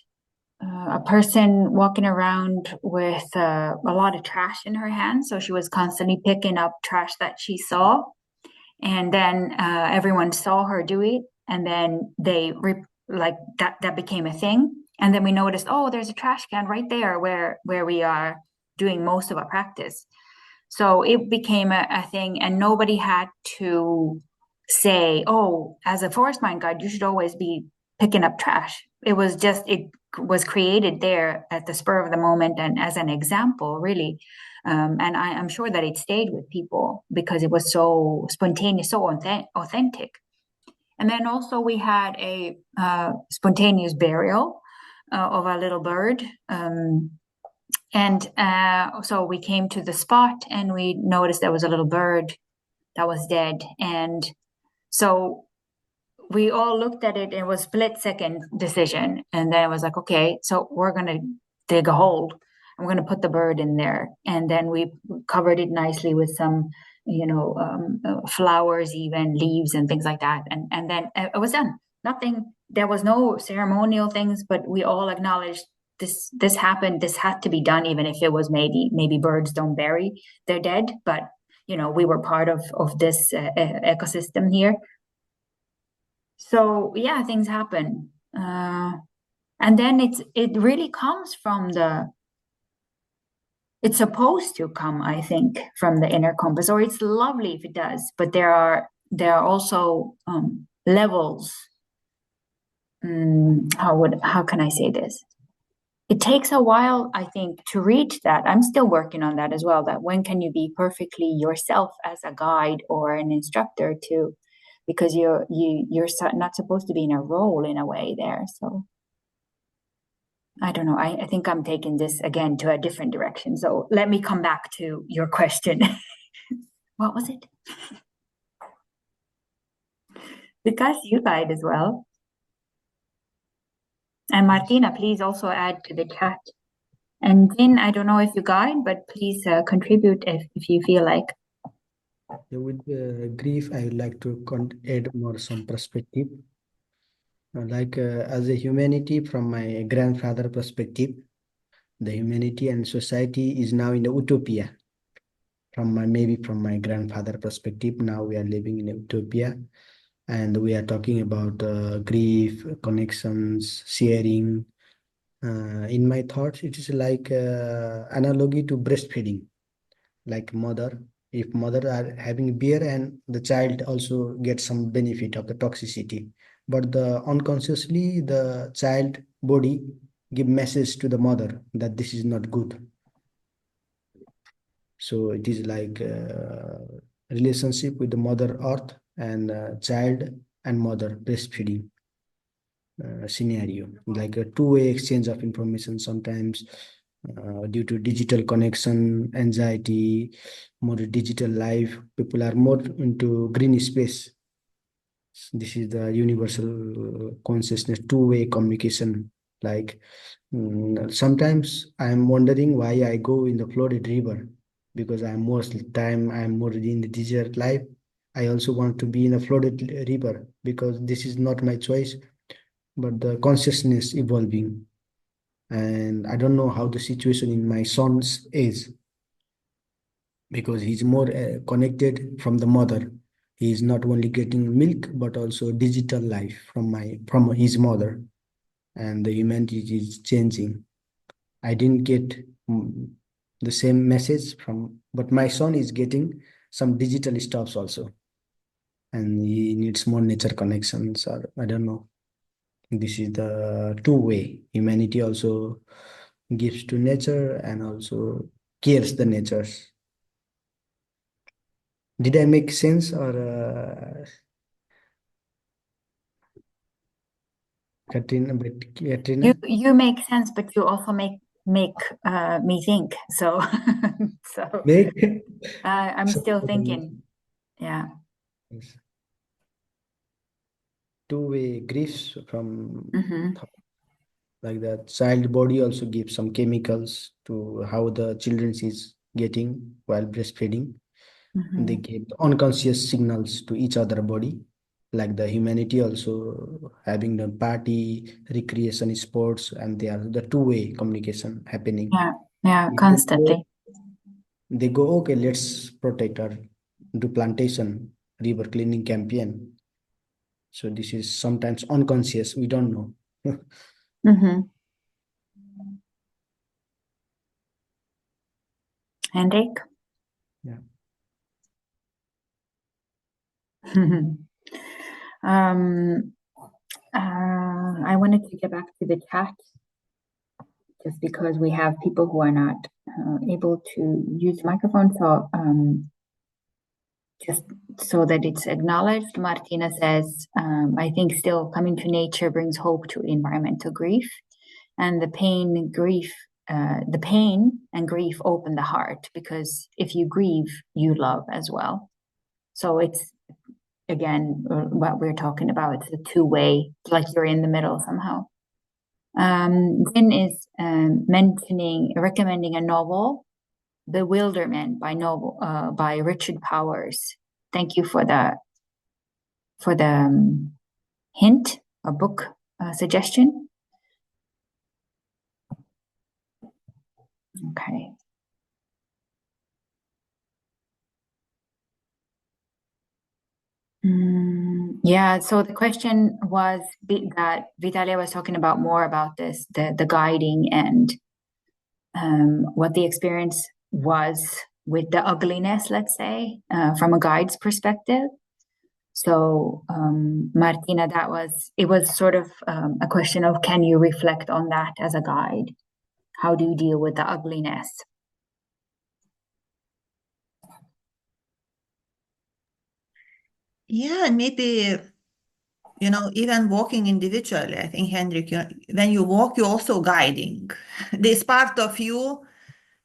a person walking around with a lot of trash in her hand, so she was constantly picking up trash that she saw. And then everyone saw her do it, and then they like that became a thing. And then we noticed, oh, there's a trash can right there where we are doing most of our practice. So it became a thing, and nobody had to say, oh, as a forest mind guide, you should always be picking up trash. It was created there at the spur of the moment and as an example, really. And I'm sure that it stayed with people because it was so spontaneous, so authentic. And then also we had a spontaneous burial of a little bird. So we came to the spot and we noticed there was a little bird that was dead. And so we all looked at it. It was split-second decision. And then it was like, okay, so we're going to dig a hole. I'm going to put the bird in there. And then we covered it nicely with some, flowers, even leaves and things like that. And then it was done. Nothing, there was no ceremonial things, but we all acknowledged this happened. This had to be done, even if it was maybe birds don't bury their dead. But, we were part of this ecosystem here. So yeah, things happen. And then it really comes from it's supposed to come, I think, from the inner compass, or it's lovely if it does, but there are also levels. How can I say this? It takes a while, I think, to reach that. I'm still working on that as well, that when can you be perfectly yourself as a guide or an instructor too, because you're not supposed to be in a role in a way there. So I don't know. I think I'm taking this again to a different direction. So let me come back to your question. What was it? Because you guide as well. And Martina, please also add to the chat. And Jin, I don't know if you guide, but please contribute if you feel like. With grief, I would like to add more some perspective. As a humanity, from my grandfather perspective, the humanity and society is now in the utopia. From my grandfather perspective, now we are living in a utopia, and we are talking about grief, connections, sharing. In my thoughts, it is like analogy to breastfeeding, like if mother are having beer and the child also gets some benefit of the toxicity, but unconsciously the child body give message to the mother that this is not good. So it is like relationship with the mother earth and child and mother breastfeeding scenario, like a two-way exchange of information. Sometimes due to digital connection, anxiety, more digital life, people are more into green space. This is the universal consciousness, two-way communication. Sometimes I'm wondering why I go in the flooded river, because I'm most time I'm more in the desert life. I also want to be in a flooded river because this is not my choice, but the consciousness evolving. And I don't know how the situation in my son's is, because he's more connected from the mother. He is not only getting milk, but also digital life from his mother. And the humanity is changing. I didn't get the same message but my son is getting some digital stuffs also. And he needs more nature connections, or I don't know. This is the two-way. Humanity also gives to nature and also cares the natures. Did I make sense, or Katrina? You make sense, but you also make me think. So I'm still thinking. Yeah. Yes. Two-way griefs from like the child body also gives some chemicals to how the children is getting while breastfeeding. They give unconscious signals to each other body, like the humanity also having the party, recreation, sports, and they are the two-way communication happening. Yeah, constantly. They go, okay, let's protect or do plantation, river cleaning campaign. So this is sometimes unconscious. We don't know. Mm-hmm. Henrik? Yeah. I wanted to get back to the chat just because we have people who are not able to use the microphone. So just so that it's acknowledged, Martina says, I think still coming to nature brings hope to environmental grief, and the pain and grief open the heart, because if you grieve, you love as well. So it's, again, what we're talking about. It's a two-way, like you're in the middle somehow. Din is recommending a novel, Bewilderment by Richard Powers. Thank you for the hint or book suggestion. Okay. Yeah, so the question was that Vitalia was talking about more about this, the guiding and what the experience was with the ugliness, let's say, from a guide's perspective. So, Martina, it was sort of a question of, can you reflect on that as a guide? How do you deal with the ugliness? Yeah, and maybe, even walking individually, I think, Henrik, when you walk, you're also guiding. There's part of you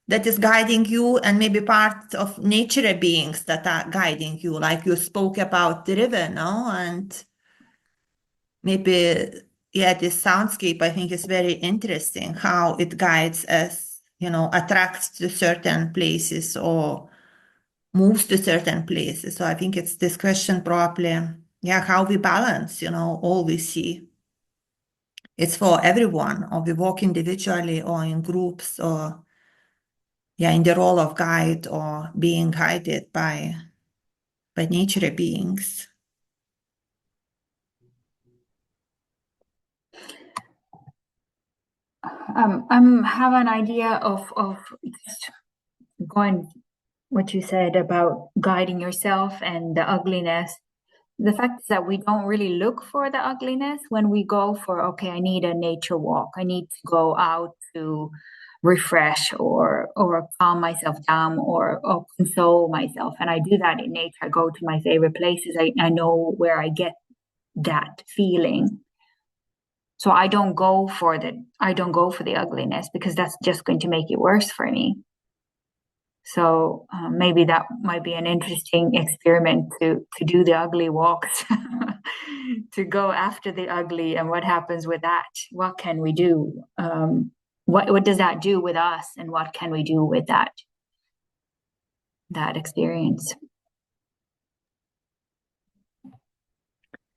that is guiding you, and maybe part of nature beings that are guiding you, like you spoke about the river, no? And maybe, yeah, this soundscape, I think, is very interesting, how it guides us, attracts to certain places or moves to certain places. So I think it's this question probably, yeah, how we balance, all we see. It's for everyone, or we walk individually or in groups, or yeah, in the role of guide or being guided by nature beings. Have an idea of just going what you said about guiding yourself and the ugliness. The fact is that we don't really look for the ugliness when we go for, okay, I need a nature walk. I need to go out to refresh or calm myself down or console myself. And I do that in nature. I go to my favorite places. I know where I get that feeling. So I don't go for the ugliness, because that's just going to make it worse for me. So maybe that might be an interesting experiment to do the ugly walks, to go after the ugly, and what happens with that? What can we do? What does that do with us, and what can we do with that experience?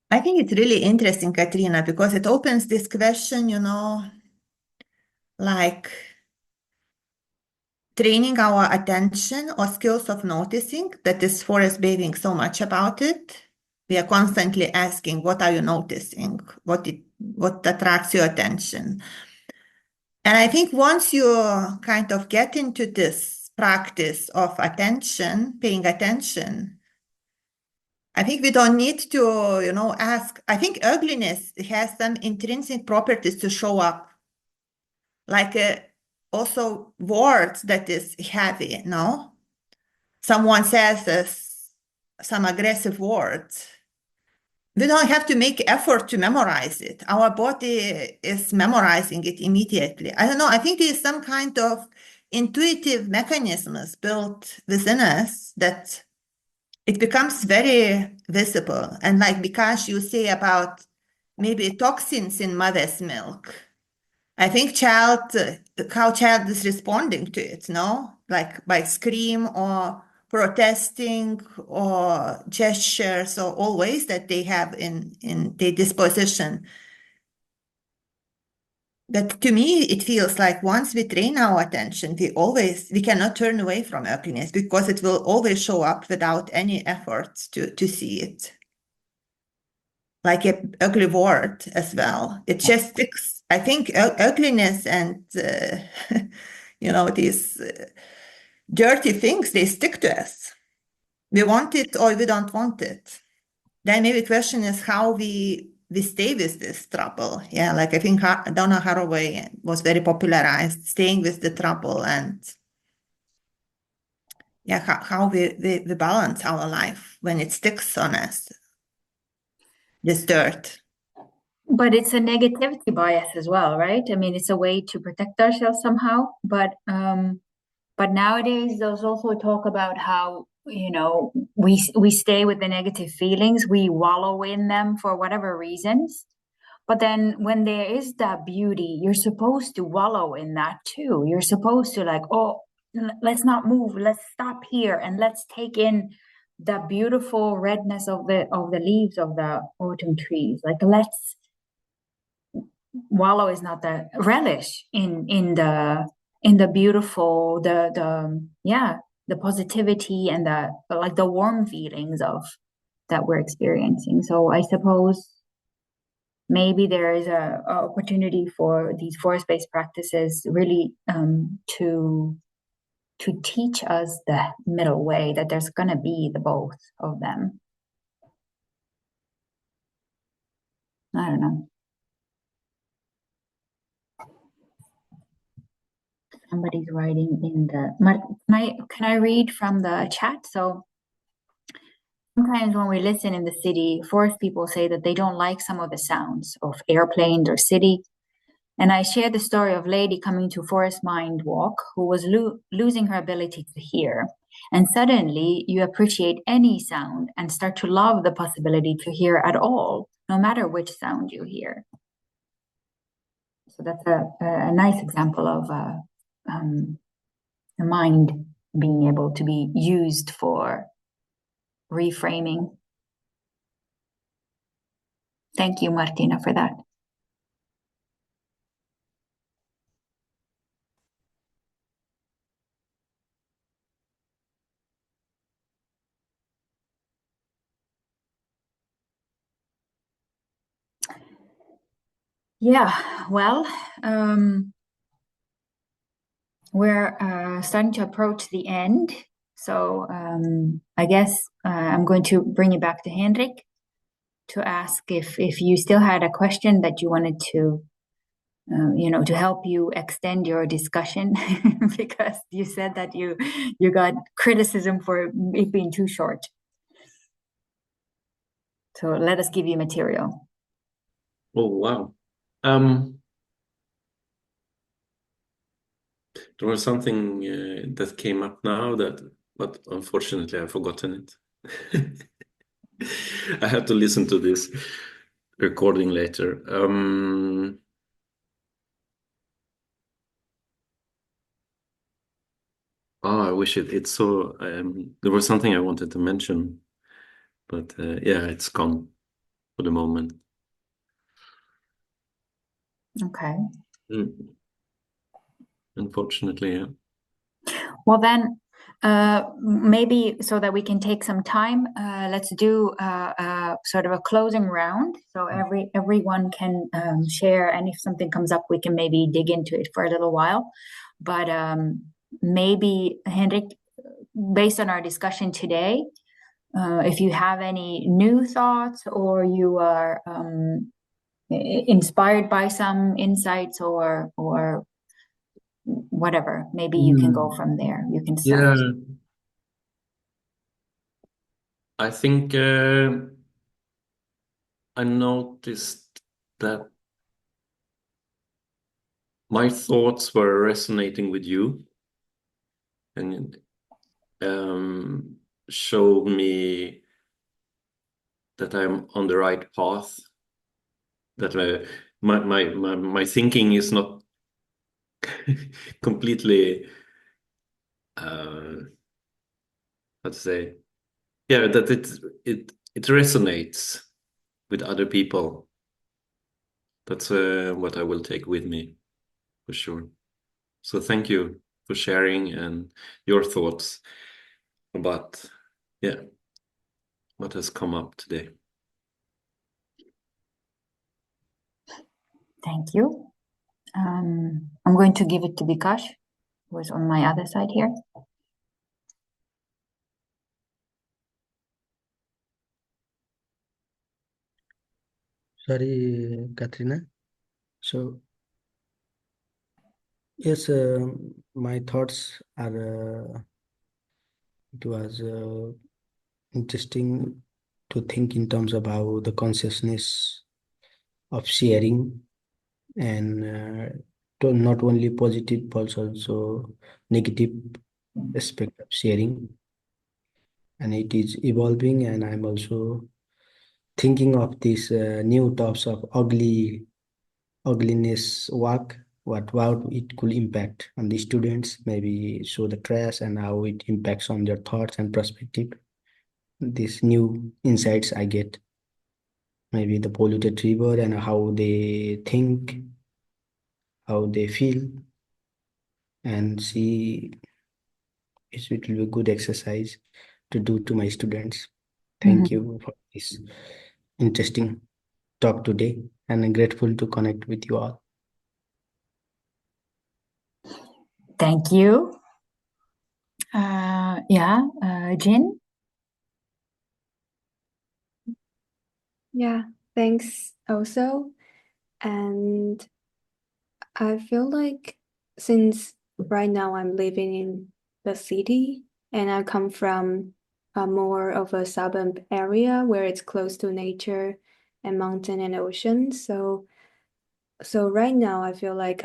I think it's really interesting, Katrina, because it opens this question, like training our attention or skills of noticing, that is Forrest Bathing so much about it. We are constantly asking, what are you noticing? What attracts your attention? And I think once you kind of get into this practice of attention, paying attention, I think we don't need to, ask. I think ugliness has some intrinsic properties to show up. Like also words that is heavy, no? Someone says some aggressive words. We don't have to make effort to memorize it. Our body is memorizing it immediately. I don't know. I think there's some kind of intuitive mechanisms built within us that it becomes very visible. And like Bikash, you say about maybe toxins in mother's milk. I think how child is responding to it, no? Like by scream or protesting or gestures or all ways that they have in their disposition. But to me, it feels like once we train our attention, we cannot turn away from ugliness, because it will always show up without any effort to see it. like an ugly word as well. It just sticks. I think ugliness and these dirty things, they stick to us. We want it or we don't want it. Then maybe the question is how we stay with this trouble. Yeah, like I think Donna Haraway was very popularized, staying with the trouble, and yeah, how we balance our life when it sticks on us, this dirt. But it's a negativity bias as well, right? I mean, it's a way to protect ourselves somehow. But nowadays, there's also talk about how, we stay with the negative feelings, we wallow in them for whatever reasons. But then when there is that beauty, you're supposed to wallow in that too. You're supposed to like, oh, let's not move. Let's stop here and let's take in the beautiful redness of the leaves of the autumn trees. Like let's wallow is not the relish in the beautiful, the positivity and the warm feelings of that we're experiencing. So I suppose maybe there is a opportunity for these forest-based practices really to teach us the middle way, that there's going to be the both of them. I don't know. Somebody's writing in the can I read from the chat? So sometimes when we listen in the city, forest people say that they don't like some of the sounds of airplanes or city. And I share the story of lady coming to Forest Mind Walk who was losing her ability to hear. And suddenly you appreciate any sound and start to love the possibility to hear at all, no matter which sound you hear. So that's a nice example of the mind being able to be used for reframing. Thank you, Martina, for that. Yeah, well, we're starting to approach the end. So I guess I'm going to bring it back to Henrik to ask if you still had a question that you wanted to, to help you extend your discussion, because you said that you got criticism for it being too short. So let us give you material. Oh, wow. There was something that came up now but unfortunately I've forgotten it. I have to listen to this recording later. I wish it's so. There was something I wanted to mention, but yeah, it's gone for the moment. Okay. Unfortunately, yeah. Well, then maybe so that we can take some time, let's do sort of a closing round. So everyone can share, and if something comes up, we can maybe dig into it for a little while. But maybe, Henrik, based on our discussion today, if you have any new thoughts or you are inspired by some insights or whatever, maybe you can go from there. You can start. Yeah, I think I noticed that my thoughts were resonating with you and showed me that I'm on the right path, that my thinking is not completely how to say, yeah, that it resonates with other people. That's what I will take with me for sure. So thank you for sharing and your thoughts about what has come up today. Thank you. I'm going to give it to Vikash, who is on my other side here. Sorry, Katrina. So, yes, my thoughts are, it was interesting to think in terms of how the consciousness of sharing and to not only positive but also negative aspect of sharing, and it is evolving, and I'm also thinking of these new types of ugliness work, what how it could impact on the students, maybe show the trash and how it impacts on their thoughts and perspective. These new insights I get, maybe the polluted river and how they think, how they feel, and see it will be a good exercise to do to my students. Thank you for this interesting talk today, and I'm grateful to connect with you all. Thank you. Jin? Yeah, thanks also. And I feel like since right now I'm living in the city and I come from a more of a suburban area where it's close to nature and mountain and ocean. So right now I feel like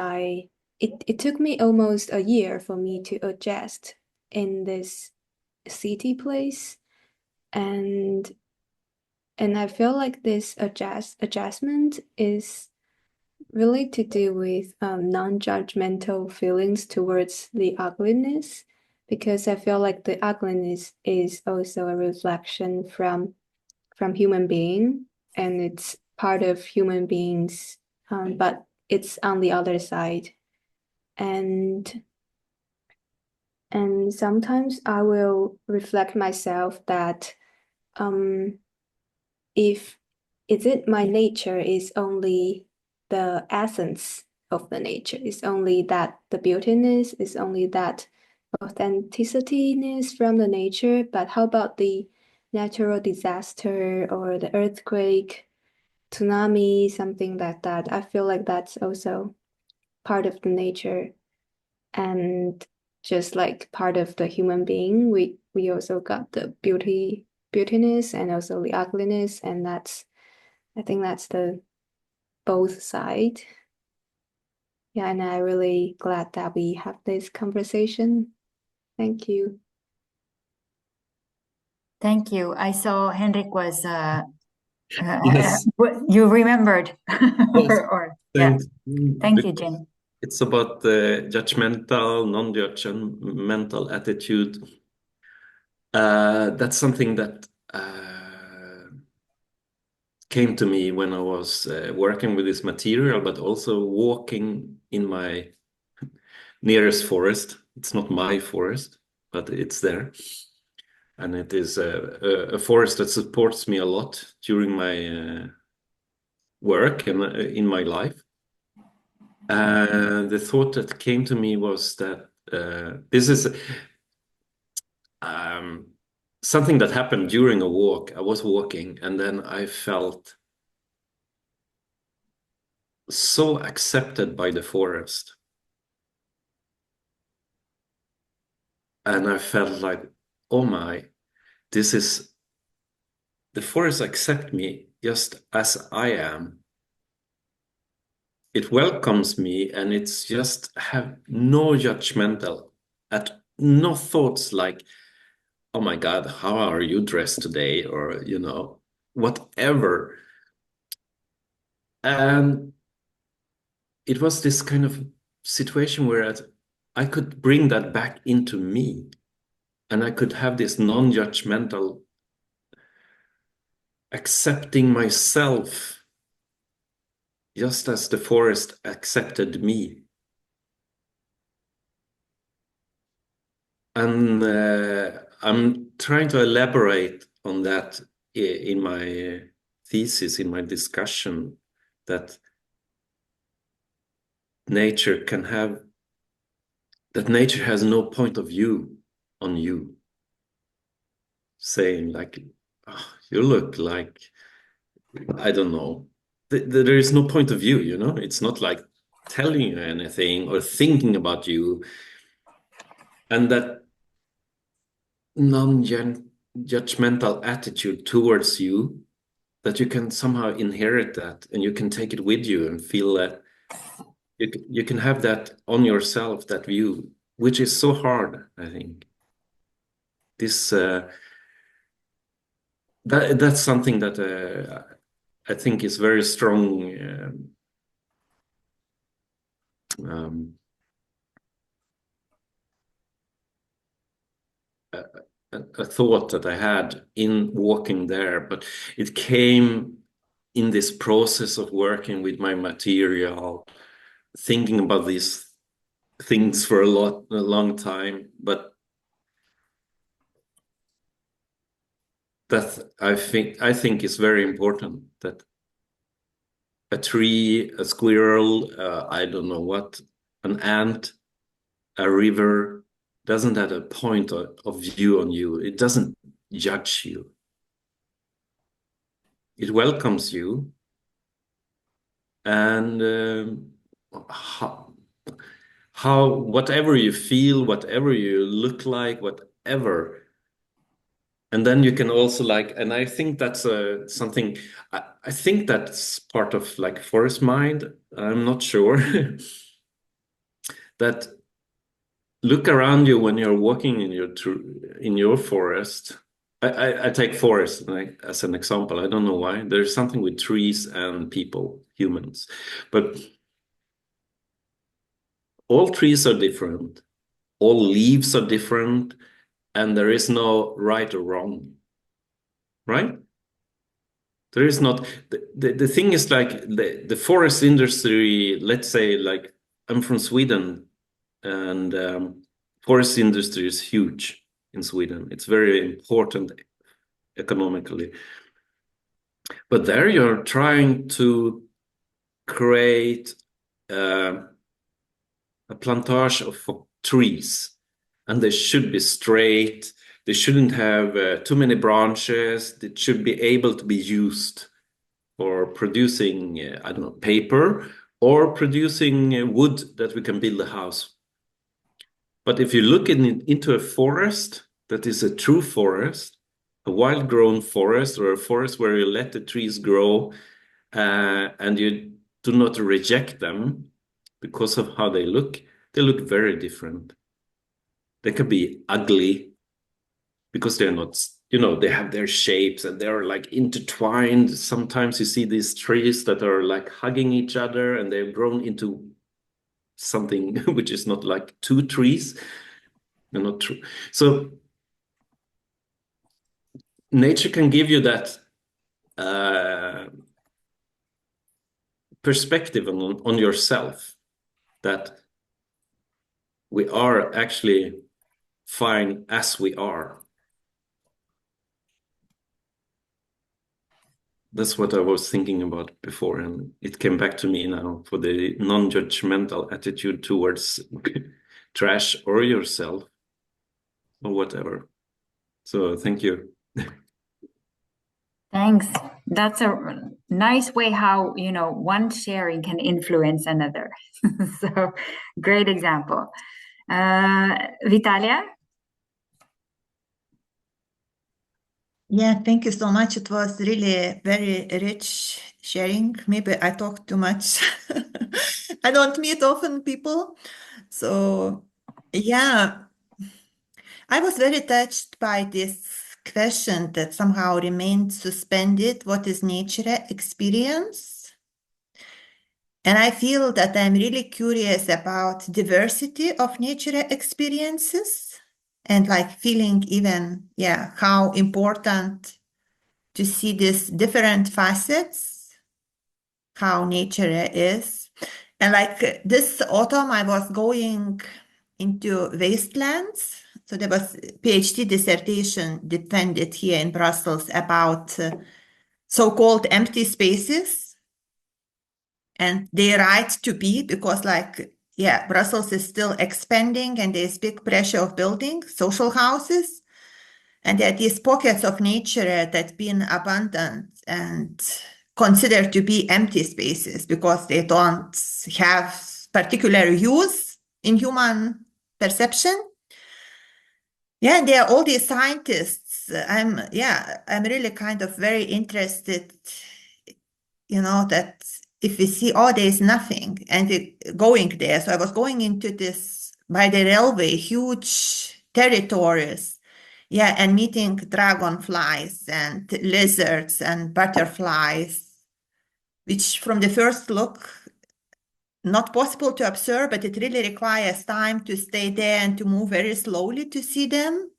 it took me almost a year for me to adjust in this city place. And I feel like this adjustment is really to do with non-judgmental feelings towards the ugliness, because I feel like the ugliness is also a reflection from human being, and it's part of human beings, but it's on the other side. And sometimes I will reflect myself that if is it my nature is only the essence of the nature, is only that the beautiness, is only that authenticityness from the nature, but how about the natural disaster or the earthquake, tsunami, something like that? I feel like that's also part of the nature, and just like part of the human being, we also got the beautiness and also the ugliness, and I think that's the both side. Yeah, and I'm really glad that we have this conversation. Thank you. Thank you. I saw Henrik was, Yes. you remembered. Yes. Yeah. Thanks. Thank you, Jin. It's about the judgmental, non-judgmental attitude. That's something that came to me when I was working with this material, but also walking in my nearest forest. It's not my forest, but it's there. And it is a forest that supports me a lot during my work and in my life. The thought that came to me was that this is something that happened during a walk. I was walking, and then I felt so accepted by the forest. And I felt like, oh my, the forest accept me just as I am. It welcomes me, and it's just have no judgmental, no thoughts like, oh my God, how are you dressed today? Or, whatever. And it was this kind of situation where I could bring that back into me, and I could have this non-judgmental accepting myself just as the forest accepted me. And I'm trying to elaborate on that in my thesis, in my discussion, that nature has no point of view on you, saying like, oh, you look like, I don't know. There is no point of view, you know? It's not like telling you anything or thinking about you. And that non-judgmental attitude towards you, that you can somehow inherit that and you can take it with you and feel that you can have that on yourself, that view, which is so hard, I think. This that's something that I think is very strong. A thought that I had in walking there, but it came in this process of working with my material, thinking about these things for a long time. But that I think is very important, that a tree, a squirrel, I don't know what, an ant, a river doesn't have a point of view on you. It doesn't judge you. It welcomes you. And how whatever you feel, whatever you look like, whatever. And then you can also like, and I think that's something, I think that's part of like forest mind. I'm not sure. That look around you when you're walking in your forest. I take forest as an example. I don't know why. There's something with trees and people, humans. But all trees are different. All leaves are different. And there is no right or wrong, right? There is not. The thing is like the forest industry, let's say like I'm from Sweden, and forest industry is huge in Sweden. It's very important economically. But there you're trying to create a plantage of trees, and they should be straight. They shouldn't have too many branches. They should be able to be used for producing, I don't know, paper or producing wood that we can build a house. But if you look into a forest that is a true forest, a wild-grown forest, or a forest where you let the trees grow and you do not reject them because of how they look very different. They could be ugly because they're not, you know, they have their shapes and they're like intertwined. Sometimes you see these trees that are like hugging each other and they've grown into something which is not like two trees. They're not true. So nature can give you that perspective on yourself, that we are actually fine as we are. That's what I was thinking about before, and it came back to me now, for the non-judgmental attitude towards trash or yourself or whatever. So thank you. Thanks. That's a nice way how, you know, one sharing can influence another. So great example. Vitalia? Yeah, thank you so much. It was really very rich sharing. Maybe I talk too much. I don't meet often people. So yeah, I was very touched by this question that somehow remained suspended. What is nature experience? And I feel that I'm really curious about diversity of nature experiences. And like feeling even, yeah, how important to see these different facets, how nature is. And like this autumn, I was going into wastelands. So there was a PhD dissertation defended here in Brussels about so-called empty spaces. and their right to be, because like, yeah, Brussels is still expanding and there's big pressure of building social houses. And there are these pockets of nature that been abandoned and considered to be empty spaces because they don't have particular use in human perception. Yeah, and there are all these scientists. I'm really kind of very interested, that if we see, oh, there's nothing, and we're going there. So I was going into this by the railway, huge territories, and meeting dragonflies and lizards and butterflies, which from the first look, not possible to observe, but it really requires time to stay there and to move very slowly to see them.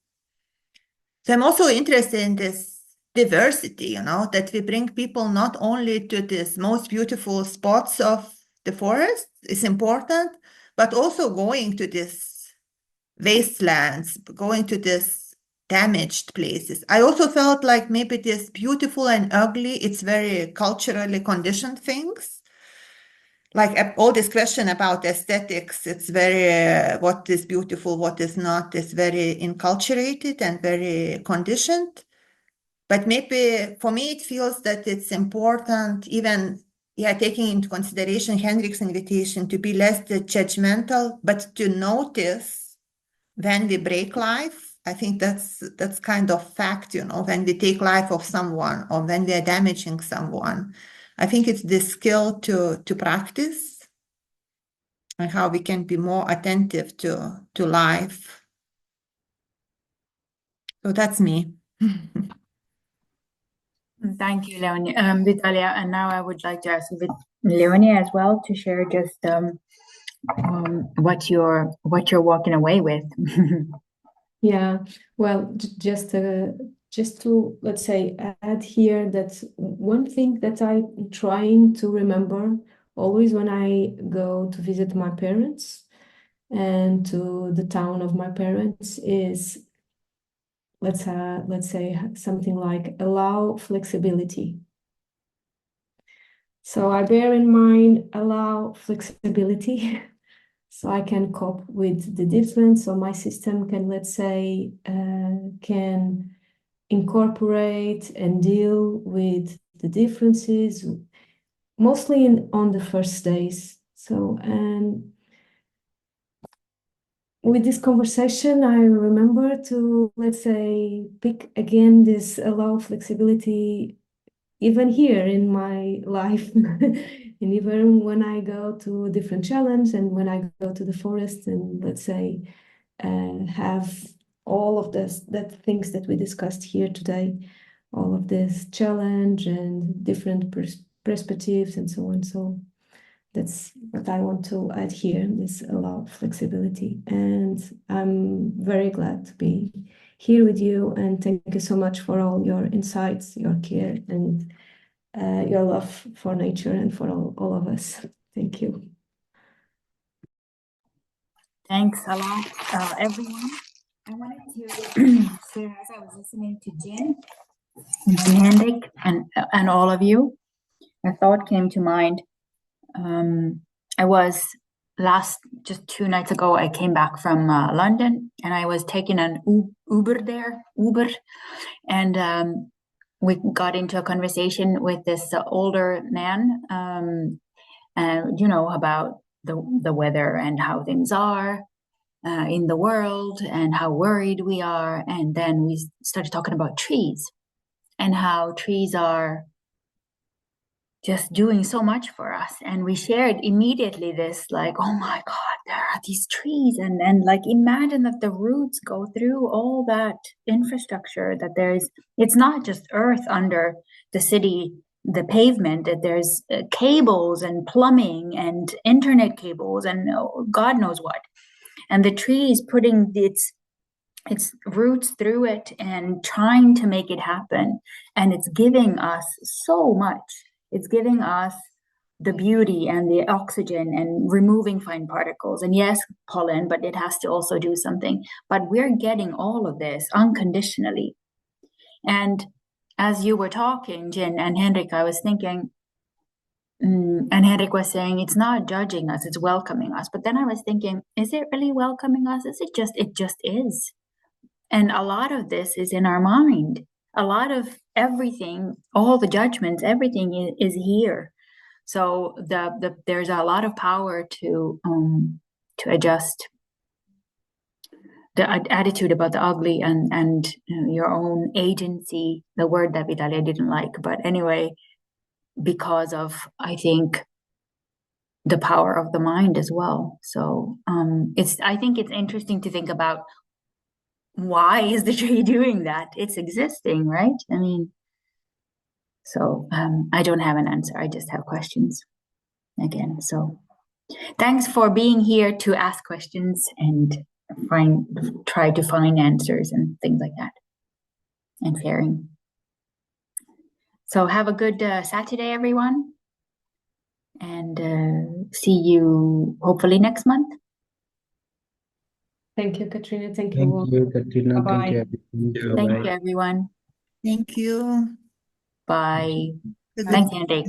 So I'm also interested in this diversity, that we bring people not only to these most beautiful spots of the forest is important, but also going to these wastelands, going to these damaged places. I also felt like maybe this beautiful and ugly, it's very culturally conditioned things. Like all this question about aesthetics, it's very, what is beautiful, what is not, is very enculturated and very conditioned. But maybe for me, it feels that it's important, even taking into consideration Henrik's invitation to be less judgmental, but to notice when we break life. I think that's kind of fact, when we take life of someone or when we are damaging someone. I think it's the skill to practice and how we can be more attentive to life. So that's me. Thank you, Leonie. Vitalia, and now I would like to ask Leonie as well to share just what you're walking away with. Yeah, well, just to, let's say, add here that one thing that I'm trying to remember always when I go to visit my parents and to the town of my parents is, let's say something like allow flexibility. So I bear in mind allow flexibility. So I can cope with the difference, so my system can, let's say, can incorporate and deal with the differences, mostly on the first days. So, and with this conversation, I remember to, let's say, pick again this allow flexibility even here in my life. And even when I go to a different challenge and when I go to the forest and let's say have all of that things that we discussed here today, all of this challenge and different perspectives and so on. So that's what I want to add here, this allow flexibility. And I'm very glad to be here with you, and thank you so much for all your insights, your care, and your love for nature and for all of us. Thank you. Thanks a lot, everyone. I wanted to share, as I was listening to Jin and Henrik and all of you, a thought came to mind. I was just 2 nights ago, I came back from London, and I was taking an Uber there, and we got into a conversation with this older man, and about the weather and how things are in the world and how worried we are. And then we started talking about trees and how trees are just doing so much for us. And we shared immediately this, like, oh my God, there are these trees. And like, imagine that the roots go through all that infrastructure, that it's not just earth under the city, the pavement, that there's cables and plumbing and internet cables and God knows what. And the tree is putting its roots through it and trying to make it happen. And it's giving us so much. It's giving us the beauty and the oxygen and removing fine particles. And yes, pollen, but it has to also do something. But we're getting all of this unconditionally. And as you were talking, Jin and Henrik, I was thinking, And Henrik was saying it's not judging us, it's welcoming us. But then I was thinking, is it really welcoming us? Is it just is? And a lot of this is in our mind. A lot of everything, all the judgments, everything is here. So there's a lot of power to adjust the attitude about the ugly and your own agency, the word that Vitalia didn't like. But anyway, because of, I think, the power of the mind as well. So I think it's interesting to think about, why is the tree doing that? It's existing, right? I mean, so I don't have an answer. I just have questions again. So thanks for being here to ask questions and try to find answers and things like that, and sharing. So have a good Saturday, everyone, and see you hopefully next month. Thank you, Katrina. Thank you Thank all. you, Katrina. Bye-bye. Thank you, everyone. Thank Bye-bye. you, everyone. Thank you. Bye. Good Thanks, Henrik.